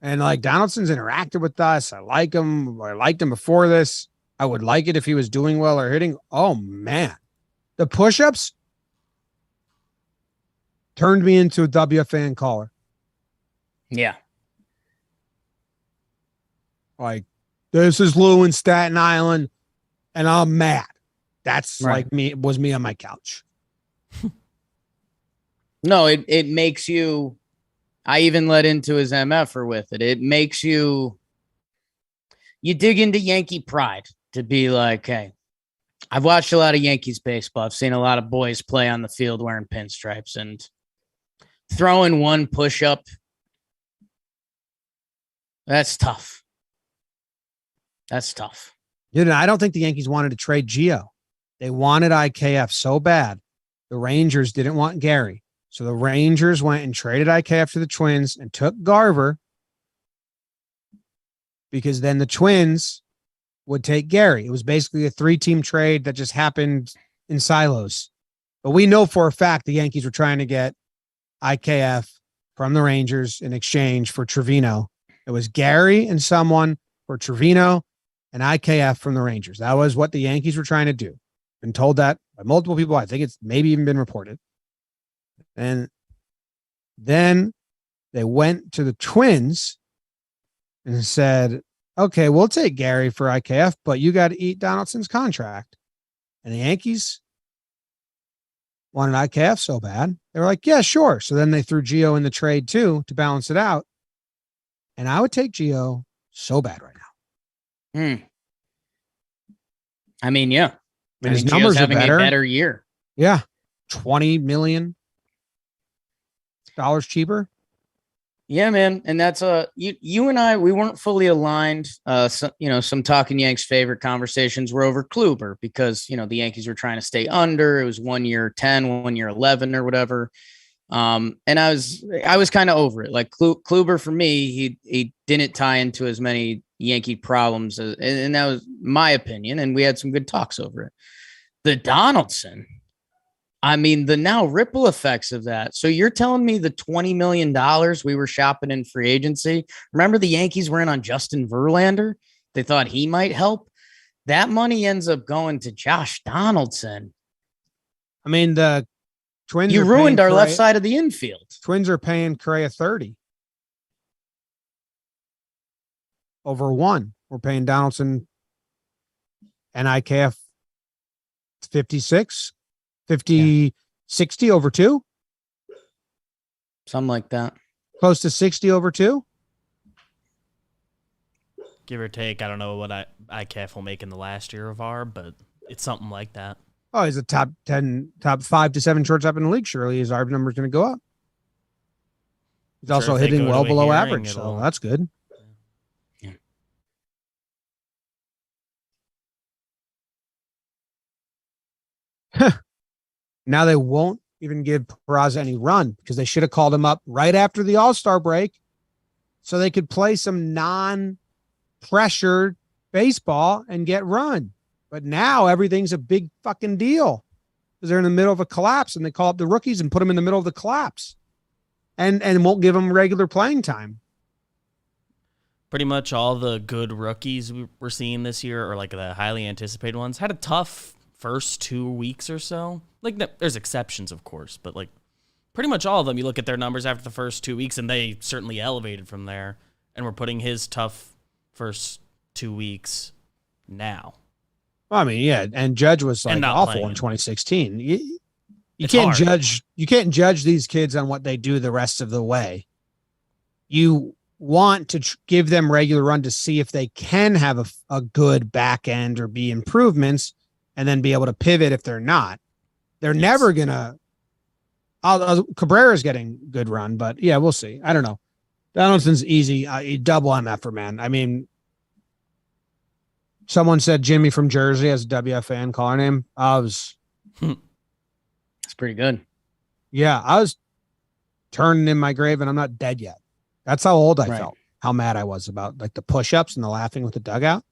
And like Donaldson's interacted with us. I like him. I liked him before this. I would like it if he was doing well or hitting. Oh, man. The push-ups turned me into a WFAN caller. Yeah. Like, this is Lou in Staten Island, and I'm mad. That's right. like me, was me on my couch. No, it makes you, I even let into his MFer with it. It makes you dig into Yankee pride to be like, hey, I've watched a lot of Yankees baseball. I've seen a lot of boys play on the field wearing pinstripes, and throwing one push-up, that's tough. That's tough. You know, I don't think the Yankees wanted to trade Gio. They wanted IKF so bad. The Rangers didn't want Gary. So the Rangers went and traded IKF to the Twins and took Garver because then the Twins would take Gary. It was basically a 3-team trade that just happened in silos. But we know for a fact the Yankees were trying to get IKF from the Rangers in exchange for Trevino. It was Gary and someone for Trevino and IKF from the Rangers. That was what the Yankees were trying to do. Been told that by multiple people. I think it's maybe even been reported. And then they went to the Twins and said, okay, we'll take Gary for IKF, but you got to eat Donaldson's contract. And the Yankees wanted IKF so bad. They were like, yeah, sure. So then they threw Gio in the trade too to balance it out. And I would take Gio so bad right now. I mean, yeah. And his numbers having are better. A better year. Yeah. $20 million cheaper. Yeah, man. And that's you and I, we weren't fully aligned. Some Talkin Yanks favorite conversations were over Kluber because, the Yankees were trying to stay under. It was 1 year 10, 1 year 11 or whatever. And I was kind of over it. Like Kluber for me, he didn't tie into as many Yankee problems, and that was my opinion. And we had some good talks over it. The Donaldson, I mean, the now ripple effects of that. So you're telling me the $20 million we were shopping in free agency. Remember the Yankees were in on Justin Verlander. They thought he might help. That money ends up going to Josh Donaldson. I mean, the Twins. You ruined our left side of the infield. Twins are paying Correa 30 over 1. We're paying Donaldson and IKF 56, 50, 60 over 2. Something like that. Close to 60 over 2. Give or take. I don't know what IKF will make in the last year of R, but it's something like that. Oh, he's a top 5 to 7 shortstop in the league. Surely his ARB number is going to go up. He's also hitting well below average, so that's good. Yeah. Now they won't even give Peraza any run because they should have called him up right after the All-Star break so they could play some non-pressured baseball and get run. But now everything's a big fucking deal because they're in the middle of a collapse and they call up the rookies and put them in the middle of the collapse and won't give them regular playing time. Pretty much all the good rookies we're seeing this year, or like the highly anticipated ones, had a tough first 2 weeks or so. Like there's exceptions, of course, but like pretty much all of them, you look at their numbers after the first 2 weeks and they certainly elevated from there. And we're putting his tough first 2 weeks now. I mean, yeah, and Judge was like awful in 2016. You can't judge these kids on what they do the rest of the way. You want to give them regular run to see if they can have a good back end or be improvements and then be able to pivot if they're not. They're never going to Cabrera's getting good run, but yeah, we'll see. I don't know. Donaldson's easy. Double MFer, man. I mean, someone said Jimmy from Jersey as a WFAN caller name. That's pretty good. Yeah, I was turning in my grave and I'm not dead yet. That's how old I felt. How mad I was about like the push-ups and the laughing with the dugout.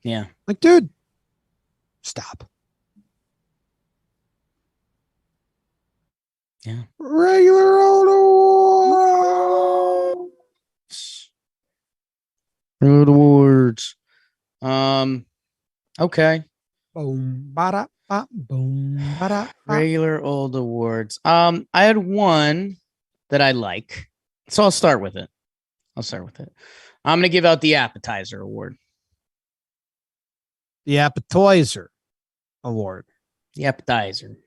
Yeah. Like, dude, stop. Yeah. Regular old awards. Road awards. Okay. Boom, ba boom, ba Regular old awards. I had one that I like. So I'll start with it. I'm going to give out the Appetizer Award. The Appetizer Award. The Appetizer.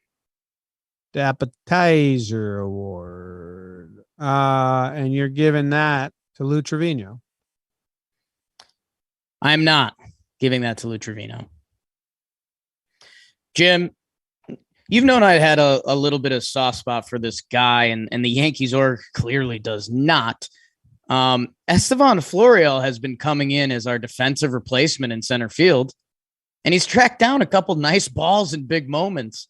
The Appetizer Award. And you're giving that to Lou Trevino. I'm not giving that to Lou Trevino. Jim, you've known I had a little bit of soft spot for this guy, and the Yankees org clearly does not. Estevan Florial has been coming in as our defensive replacement in center field, and he's tracked down a couple nice balls in big moments.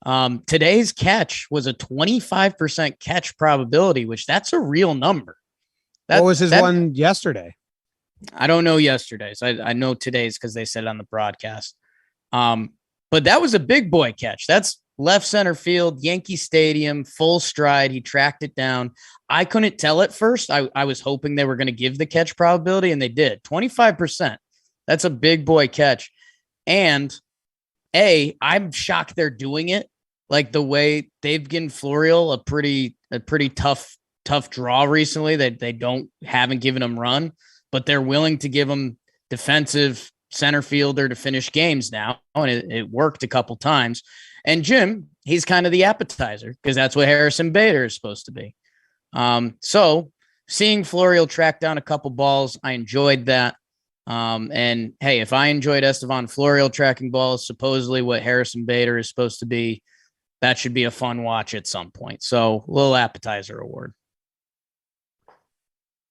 Today's catch was a 25% catch probability, which that's a real number. What was his one yesterday? I don't know yesterday's. I know today's because they said it on the broadcast. But that was a big boy catch. That's left center field, Yankee Stadium, full stride. He tracked it down. I couldn't tell at first. I was hoping they were going to give the catch probability, and they did. 25%. That's a big boy catch. And I'm shocked they're doing it. Like the way they've given Florial a pretty tough draw recently. That they haven't given him run, but they're willing to give him defensive center fielder to finish games now. And it worked a couple times. And Jim, he's kind of the appetizer because that's what Harrison Bader is supposed to be. So seeing Florial track down a couple balls, I enjoyed that. And hey, if I enjoyed Estevan Florial tracking balls, supposedly what Harrison Bader is supposed to be, that should be a fun watch at some point. So little Appetizer Award.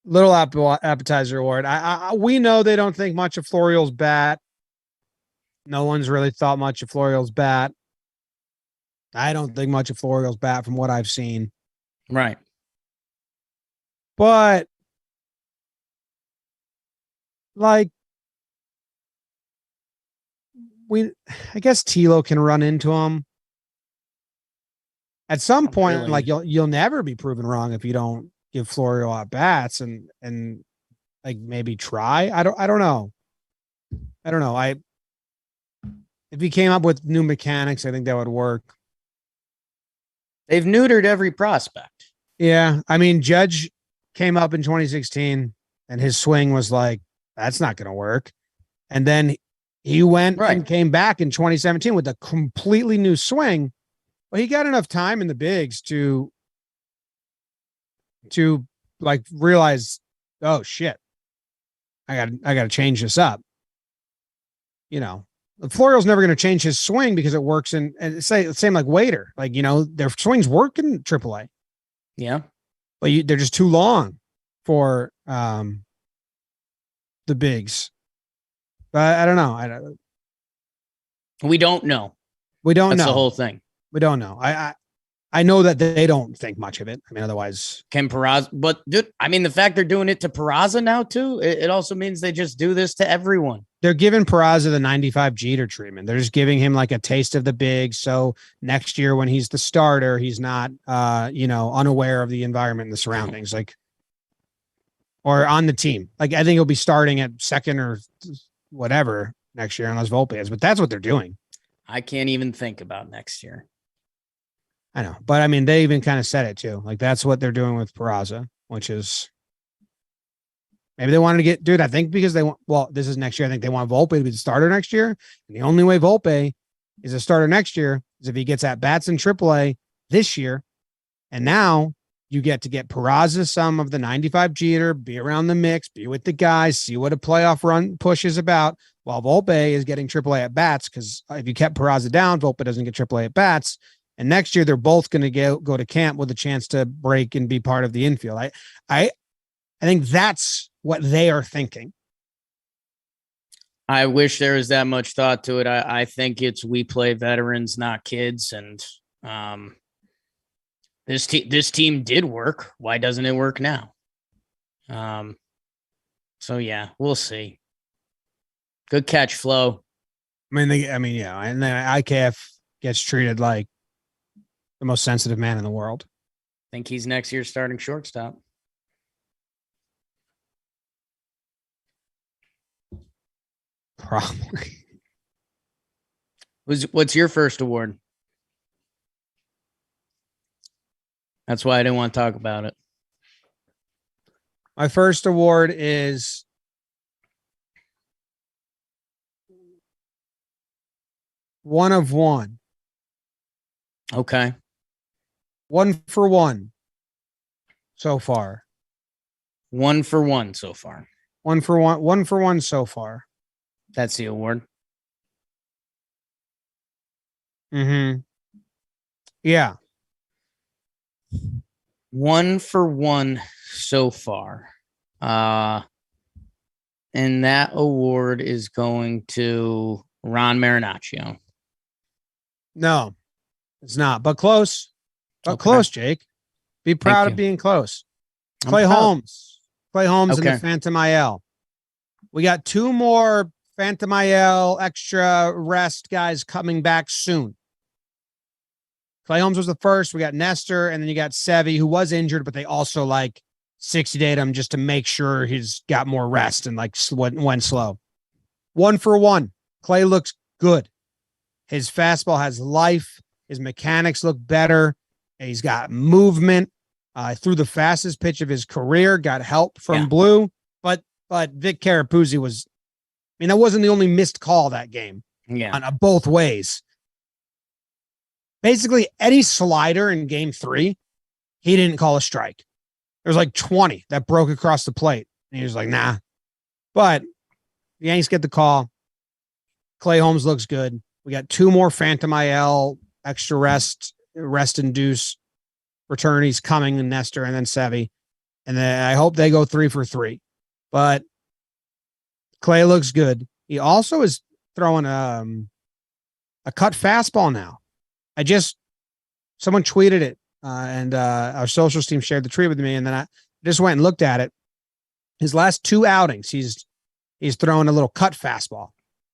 Little Appetizer Award. We know they don't think much of Florial's bat. No one's really thought much of Florial's bat. I don't think much of Florial's bat from what I've seen. Right. But like I guess Tilo can run into him. At some point, really. like you'll never be proven wrong if you don't give Florial at bats and like maybe try. I don't know. If he came up with new mechanics, I think that would work. They've neutered every prospect. Yeah. I mean, Judge came up in 2016 and his swing was like, that's not going to work. And then he went and came back in 2017 with a completely new swing. Well, he got enough time in the bigs to like realize, oh shit, I got to change this up. You know, Florial's never going to change his swing because it works and same like Waiter, like, you know, their swings work in AAA. Yeah. But they're just too long for the bigs. But I don't know. We don't know. That's the whole thing. We don't know. I know that they don't think much of it. I mean, otherwise, can Peraza? But dude, I mean, the fact they're doing it to Peraza now too, it also means they just do this to everyone. They're giving Peraza the 95 Jeter treatment. They're just giving him like a taste of the big. So next year when he's the starter, he's not, unaware of the environment and the surroundings, like, or on the team. Like, I think he'll be starting at second or whatever next year unless Volpe is. But that's what they're doing. I can't even think about next year. I know, but I mean, they even kind of said it too. Like that's what they're doing with Peraza, which is maybe they wanted to get, dude. I think because this is next year. I think they want Volpe to be the starter next year. And the only way Volpe is a starter next year is if he gets at bats in AAA this year. And now you get to get Peraza some of the 95 Jeter, be around the mix, be with the guys, see what a playoff run push is about. While Volpe is getting AAA at bats, because if you kept Peraza down, Volpe doesn't get AAA at bats. And next year, they're both going to go to camp with a chance to break and be part of the infield. I think that's what they are thinking. I wish there was that much thought to it. I think it's we play veterans, not kids. And this team did work. Why doesn't it work now? So yeah, we'll see. Good catch, Flo. Yeah, and then IKF gets treated like the most sensitive man in the world. Think he's next year's starting shortstop. Probably. What's your first award? That's why I didn't want to talk about it. My first award is one of one. Okay. 1 for 1 so far. 1 for 1 so far. 1 for 1. 1 for 1 so far. That's the award. Mm-hmm. Yeah. 1 for 1 so far. And that award is going to Ron Marinaccio. No, it's not, but close. But Okay. close, Jake. Be proud of being close. Clay Holmes. Clay Holmes and the Phantom IL. We got 2 more Phantom IL extra rest guys coming back soon. Clay Holmes was the first. We got Nestor, and then you got Sevy, who was injured, but they also 60-dayed him just to make sure he's got more rest and went slow. 1 for 1. Clay looks good. His fastball has life. His mechanics look better. He's got movement. Threw the fastest pitch of his career. Got help from Blue, but Vic Carapuzzi that wasn't the only missed call that game. Yeah, on both ways. Basically, any slider in Game 3, he didn't call a strike. There was 20 that broke across the plate, and he was like, "Nah." But the Yanks get the call. Clay Holmes looks good. We got 2 more Phantom IL extra rest-induced returnees coming, and Nestor and then Sevy. And then I hope they go 3 for 3. But Clay looks good. He also is throwing a cut fastball now. Someone tweeted it, and our socials team shared the tweet with me, and then I just went and looked at it. His last 2 outings, he's throwing a little cut fastball.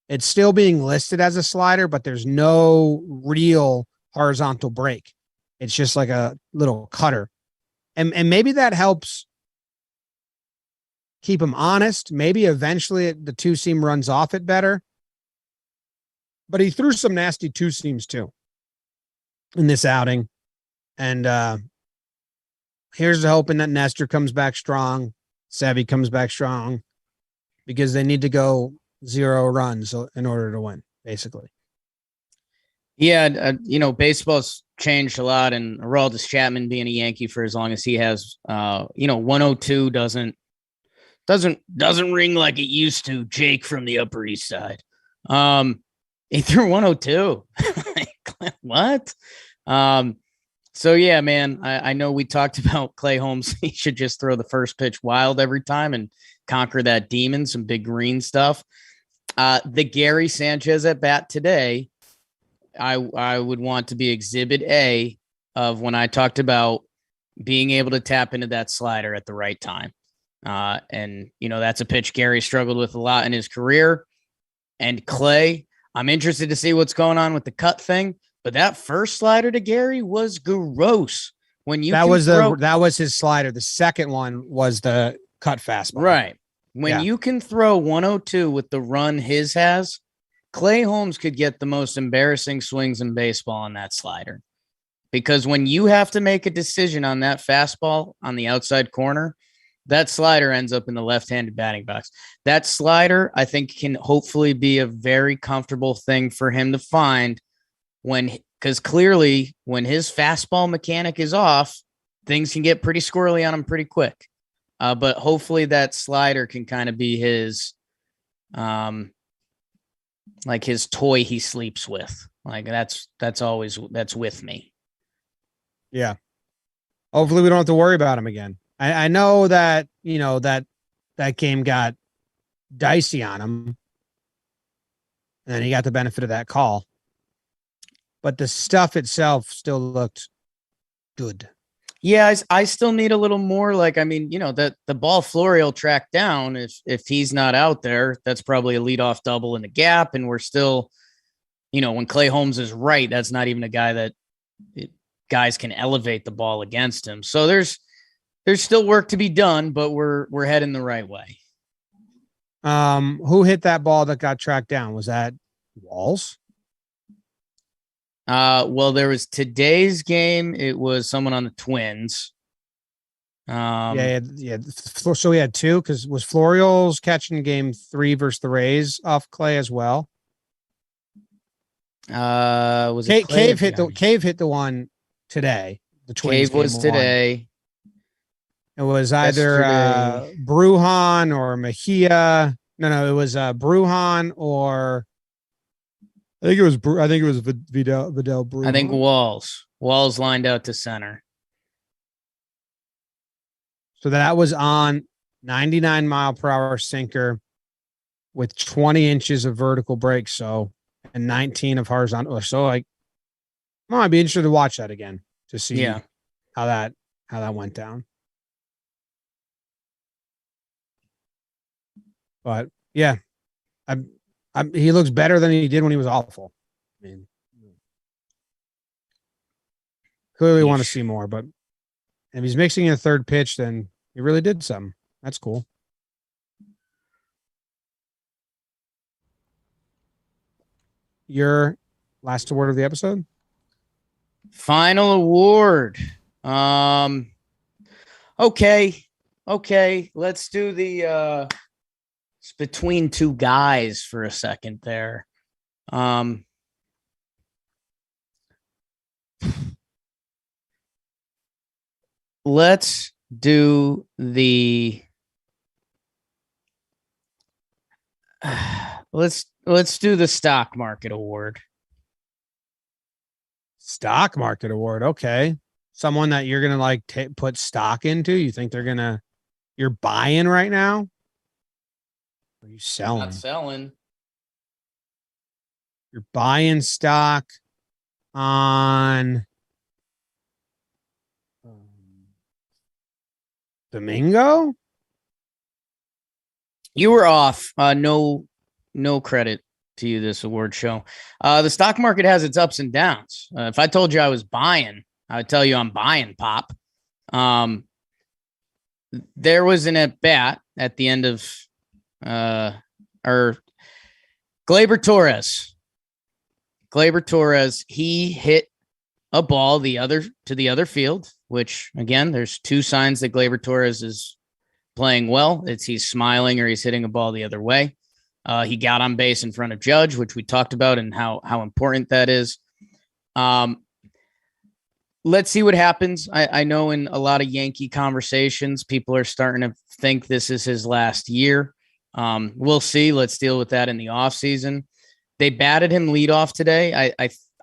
It's still being listed as a slider, but there's no real horizontal break. It's just like a little cutter. And maybe that helps keep him honest. Maybe eventually the 2-seam runs off it better. But he threw some nasty 2-seams too in this outing. And here's the hoping that Nestor comes back strong. Sevy comes back strong, because they need to go 0 runs in order to win, basically. Yeah, baseball's changed a lot, and Aroldis Chapman being a Yankee for as long as he has, 102 doesn't ring like it used to. Jake from the Upper East Side, he threw 102. What? So yeah, man, I know we talked about Clay Holmes. He should just throw the first pitch wild every time and conquer that demon, some big green stuff. The Gary Sanchez at bat today, I would want to be exhibit A of when I talked about being able to tap into that slider at the right time. And that's a pitch Gary struggled with a lot in his career. And Clay, I'm interested to see what's going on with the cut thing, but that first slider to Gary was gross. That was his slider. The second one was the cut fastball. Right. When you can throw 102 with the run his has, Clay Holmes could get the most embarrassing swings in baseball on that slider. Because when you have to make a decision on that fastball on the outside corner, that slider ends up in the left-handed batting box. That slider, I think, can hopefully be a very comfortable thing for him to find because clearly when his fastball mechanic is off, things can get pretty squirrely on him pretty quick. But hopefully that slider can kind of be his, his toy he sleeps with. That's with me. Yeah. Hopefully we don't have to worry about him again. I know that, that game got dicey on him. And he got the benefit of that call. But the stuff itself still looked good. Yeah, I still need a little more. Like, I mean, the ball Flory will track down. If he's not out there, that's probably a leadoff double in the gap. And we're still, when Clay Holmes is right, that's not even a guy that guys can elevate the ball against him. So there's still work to be done, but we're heading the right way. Who hit that ball that got tracked down? Was that Walls? Well, there was today's game. It was someone on the Twins. Yeah. So we had two, because was Florial's catching game 3 versus the Rays off Clay as well? Was it Cave hit the one today? The Twins Cave was today. It was either Brujan or Mejia. No, it was Brujan or I think it was Vidal Brujan. I think Walls lined out to center. So that was on 99-mile-per-hour sinker with 20 inches of vertical break. So, and 19 of horizontal. So, I'd be interested to watch that again to see how that went down. But yeah, he looks better than he did when he was awful. I mean, clearly want to see more, but if he's mixing in a third pitch, then he really did something. That's cool. Your last award of the episode? Final award. Okay. Let's do the it's between two guys for a second there. Let's do the let's do the stock market award. Stock market award. Okay. Someone that you're going to put stock into. You think you're buying right now? Or are you selling? Not selling. You're buying stock on Domingo? You were off. No credit to you this award show. The stock market has its ups and downs. If I told you I was buying, I would tell you I'm buying pop. There was an at bat at the end of Gleyber Torres. He hit a ball to the other field, which again, there's two signs that Gleyber Torres is playing well. It's he's smiling or he's hitting a ball the other way. He got on base in front of Judge, which we talked about and how important that is. Let's see what happens. I know in a lot of Yankee conversations, people are starting to think this is his last year. We'll see. Let's deal with that in the offseason. They batted him leadoff today.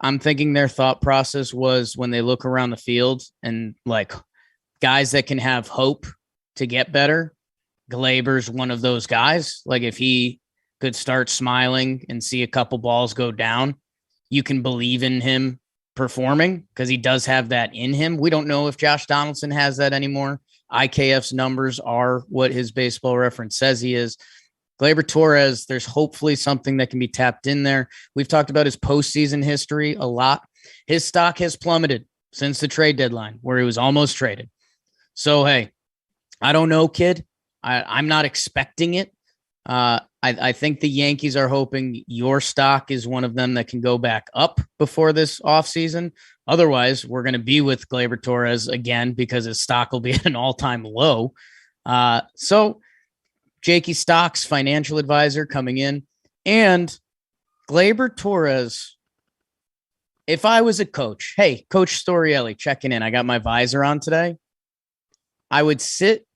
I'm thinking their thought process was when they look around the field and like guys that can have hope to get better, Gleyber's one of those guys. Like if he could start smiling and see a couple balls go down, you can believe in him performing because he does have that in him. We don't know if Josh Donaldson has that anymore. IKF's numbers are what his baseball reference says he is. Gleyber Torres, there's hopefully something that can be tapped in there. We've talked about his postseason history a lot. His stock has plummeted since the trade deadline where he was almost traded. So, hey, I don't know, kid. I'm not expecting it. I think the Yankees are hoping your stock is one of them that can go back up before this offseason. Otherwise, we're going to be with Gleyber Torres again because his stock will be at an all-time low. So Jakey Stocks, financial advisor coming in, and Gleyber Torres. If I was a coach, hey, Coach Storielli checking in. I got my visor on today. I would sit,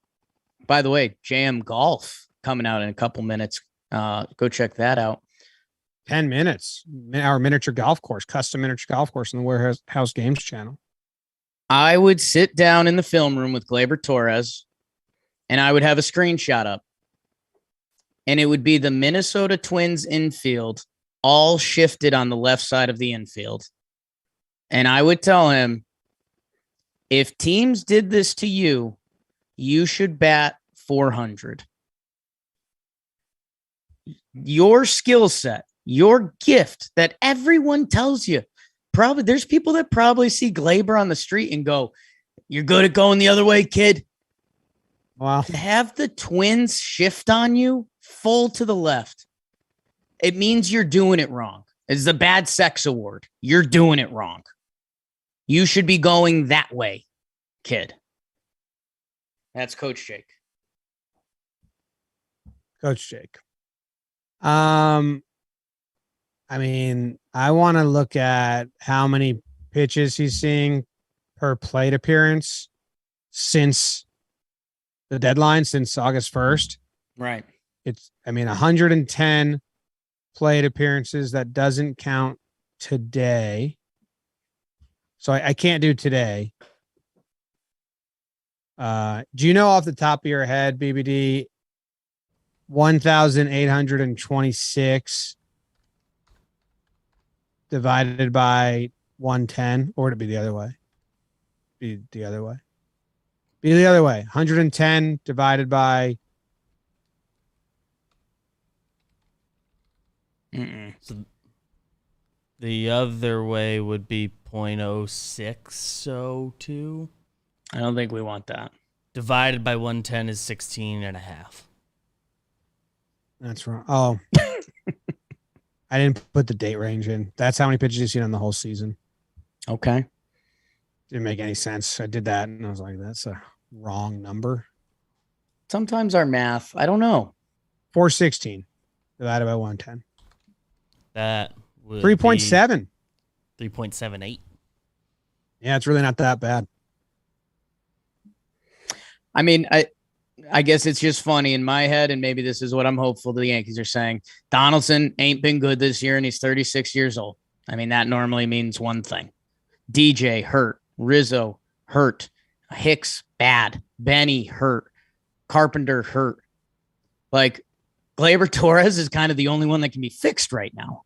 by the way, JM Golf coming out in a couple minutes. Go check that out. 10 minutes. Our miniature golf course, custom miniature golf course on the Warehouse Games channel. I would sit down in the film room with Gleyber Torres, and I would have a screenshot up. And it would be the Minnesota Twins infield all shifted on the left side of the infield. And I would tell him, if teams did this to you, you should bat 400. Your skill set, your gift that everyone tells you. Probably there's people that probably see Gleyber on the street and go, "You're good at going the other way, kid." Wow. To have the Twins shift on you full to the left, it means you're doing it wrong. It's the bad sex award. You're doing it wrong. You should be going that way, kid. That's Coach Jake. Coach Jake. I mean, I want to look at how many pitches he's seeing per plate appearance since the deadline, since August 1st. Right. It's, 110 plate appearances. That doesn't count today. So I can't do today. Do you know off the top of your head, BBD, 1,826 divided by 110, or would it be the other way? Be the other way. 110 divided by. So the other way would be 0.0602. I don't think we want that. Divided by 110 is 16 and a half. That's wrong. Oh, I didn't put the date range in. That's how many pitches you've seen on the whole season. Okay. Didn't make any sense. I did that and I was like, that's a wrong number. Sometimes our math, I don't know. 416 divided by 110. That would 3.7. 3.78. Yeah, it's really not that bad. I mean, I guess it's just funny in my head, and maybe this is what I'm hopeful the Yankees are saying. Donaldson ain't been good this year, and he's 36 years old. I mean, that normally means one thing. DJ, hurt. Rizzo, hurt. Hicks, bad. Benny, hurt. Carpenter, hurt. Like, Gleyber Torres is kind of the only one that can be fixed right now.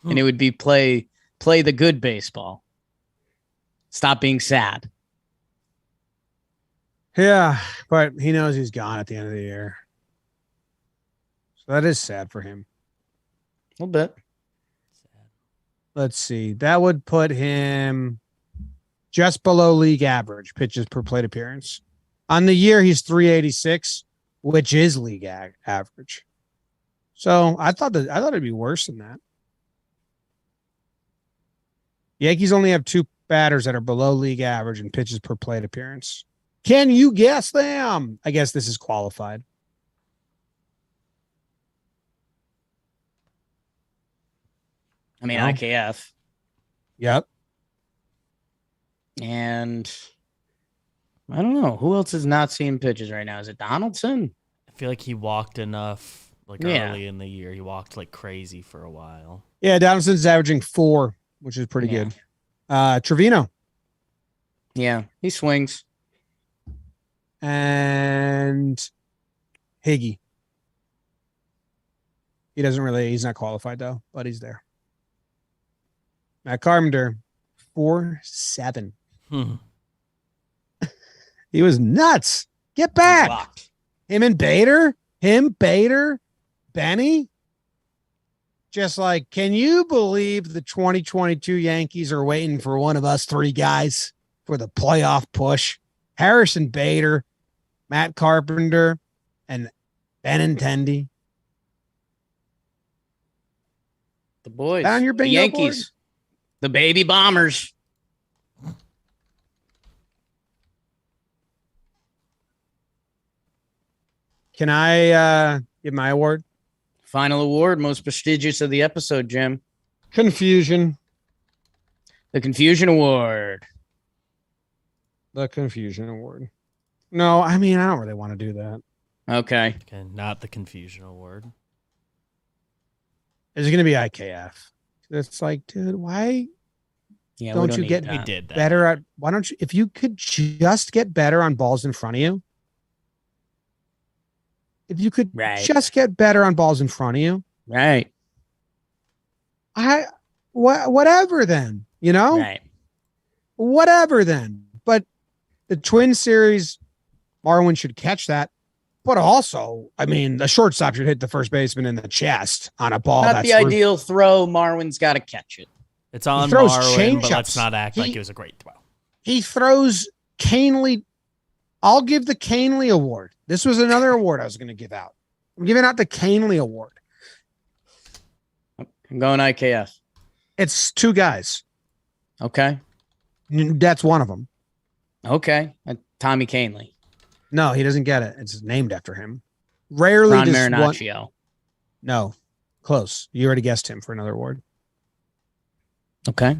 And it would be play the good baseball. Stop being sad. Yeah, but he knows he's gone at the end of the year. So that is sad for him. A little bit. Let's see. That would put him just below league average pitches per plate appearance. On the year, he's 386, which is league average. So I thought it'd be worse than that. Yankees only have two batters that are below league average in pitches per plate appearance. Can you guess them? I guess this is qualified. I mean, No. IKF. Yep. And I don't know. Who else is not seeing pitches right now? Is it Donaldson? I feel like he walked enough Yeah. early in the year. He walked like crazy for a while. Yeah, Donaldson's averaging 4, which is pretty Yeah. good. Trevino. Yeah, he swings. And Higgy. He's not qualified though, but he's there. Matt Carpenter, 4.7. He was nuts. Get He's back. locked. Him, Bader, Benny. Just like, can you believe the 2022 Yankees are waiting for one of us three guys for the playoff push? Harrison Bader, Matt Carpenter, and Benintendi. The boys. Down your the bingo Yankees. The baby bombers. Can I give my award? Final award, most prestigious of the episode, Jim. Confusion. The Confusion Award. The Confusion Award. No, I don't really want to do that. Okay. Okay, not the Confusion Award. Is it going to be IKF? It's like, dude, why? Yeah, don't you get We did that. better at? Why don't you? If you could just get better on balls in front of you, if you could just get better on balls in front of you, right? Whatever then, you know, Right. Whatever then. But the Twin Series, Marwin should catch that. But also, I mean, the shortstop should hit the first baseman in the chest on a ball. Not the ideal throw. Marwin's got to catch it. It's on Marwin, but let's not act like it was a great throw. He throws Kahnle. I'll give the Kahnle Award. This was another award I was going to give out. I'm giving out the Kahnle Award. I'm going IKF. It's two guys. Okay. That's one of them. Okay. Tommy Kahnle. No, he doesn't get it. It's named after him. Rarely Ron does Marinaccio. No, close. You already guessed him for another award. Okay.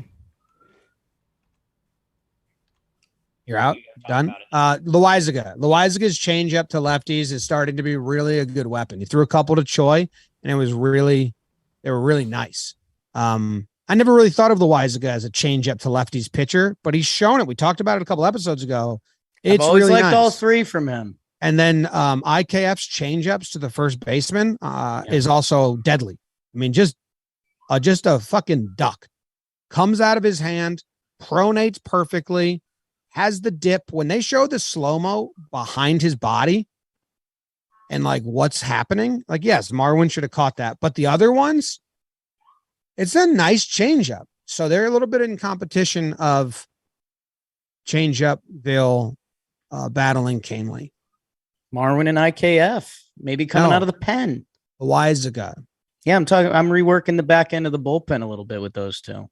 You're out. Done. Loizaga. Loiza's changeup to lefties is starting to be really a good weapon. He threw a couple to Choi, and they were really nice. I never really thought of Loizaga as a changeup to lefties pitcher, but he's shown it. We talked about it a couple episodes ago. It's I've always really liked nice. all three from him. And then IKF's changeups to the first baseman is also deadly. I mean, just a fucking duck. Comes out of his hand, pronates perfectly, has the dip. When they show the slow-mo behind his body and like what's happening, like, yes, Marwin should have caught that. But the other ones, it's a nice changeup. So they're a little bit in competition of changeupville battling Kahnle. Marwin and IKF maybe coming out of the pen. Loizaga. Yeah, I'm reworking the back end of the bullpen a little bit with those two.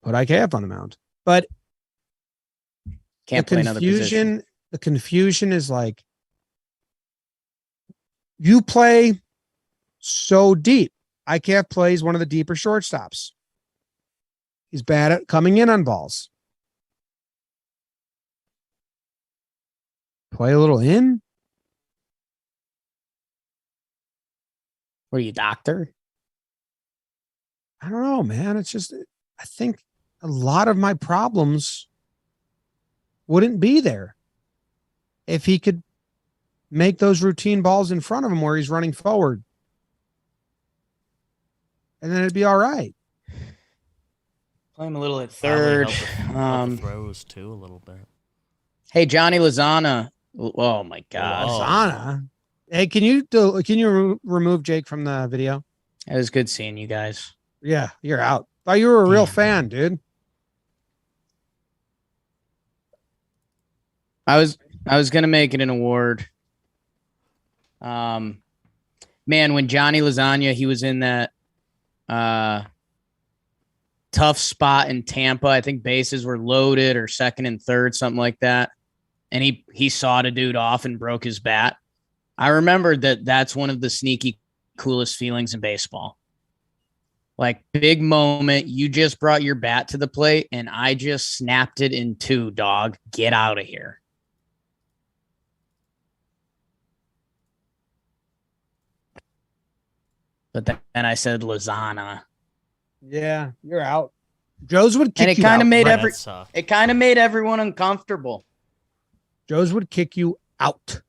Put IKF on the mound. But can't play another position. The confusion is like you play so deep. IKF plays one of the deeper shortstops. He's bad at coming in on balls. Play a little in. Were you doctor? I don't know, man. It's just, I think a lot of my problems wouldn't be there if he could make those routine balls in front of him where he's running forward. And then it'd be all right. Play him a little at third. Throws too a little bit. Hey, Johnny Lasana. Oh my God, Lasana. Hey, can you remove Jake from the video? It was good seeing you guys. Yeah, you're out. Thought you were a real fan, dude. I was gonna make it an award. Man, when Johnny Lasagna, he was in that tough spot in Tampa. I think bases were loaded or second and third, something like that. And he sawed a dude off and broke his bat. I remembered that's one of the sneaky coolest feelings in baseball. Like, big moment. You just brought your bat to the plate and I just snapped it in two, dog. Get out of here. But then I said Lasana. Yeah, you're out. Joe's would kick and it you kind of out. made everyone uncomfortable. Joe's would kick you out.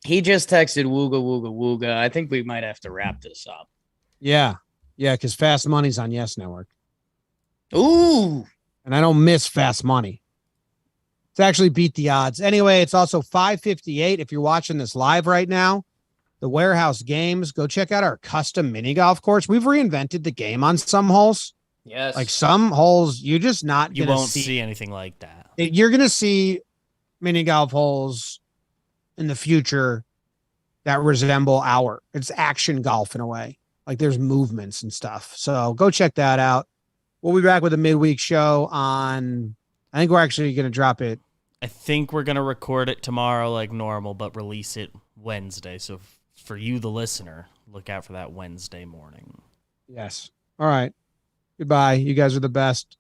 He just texted wooga wooga wooga. I think we might have to wrap this up. Yeah, because Fast Money's on Yes Network. Ooh, and I don't miss Fast Money. It's actually beat the odds. Anyway, it's also 5:58. If you're watching this live right now, the Warehouse Games, go check out our custom mini golf course. We've reinvented the game on some holes. Yes. Like some holes, you're just not You going to won't see anything like that. You're going to see mini golf holes in the future that resemble it's action golf in a way. Like there's movements and stuff. So go check that out. We'll be back with a midweek show on, I think we're actually going to drop it. I think we're going to record it tomorrow like normal, but release it Wednesday. So for you, the listener, look out for that Wednesday morning. Yes. All right. Goodbye. You guys are the best.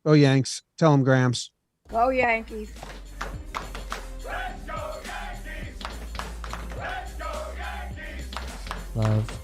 Go Yanks. Tell them Grams. Go Yankees. Love.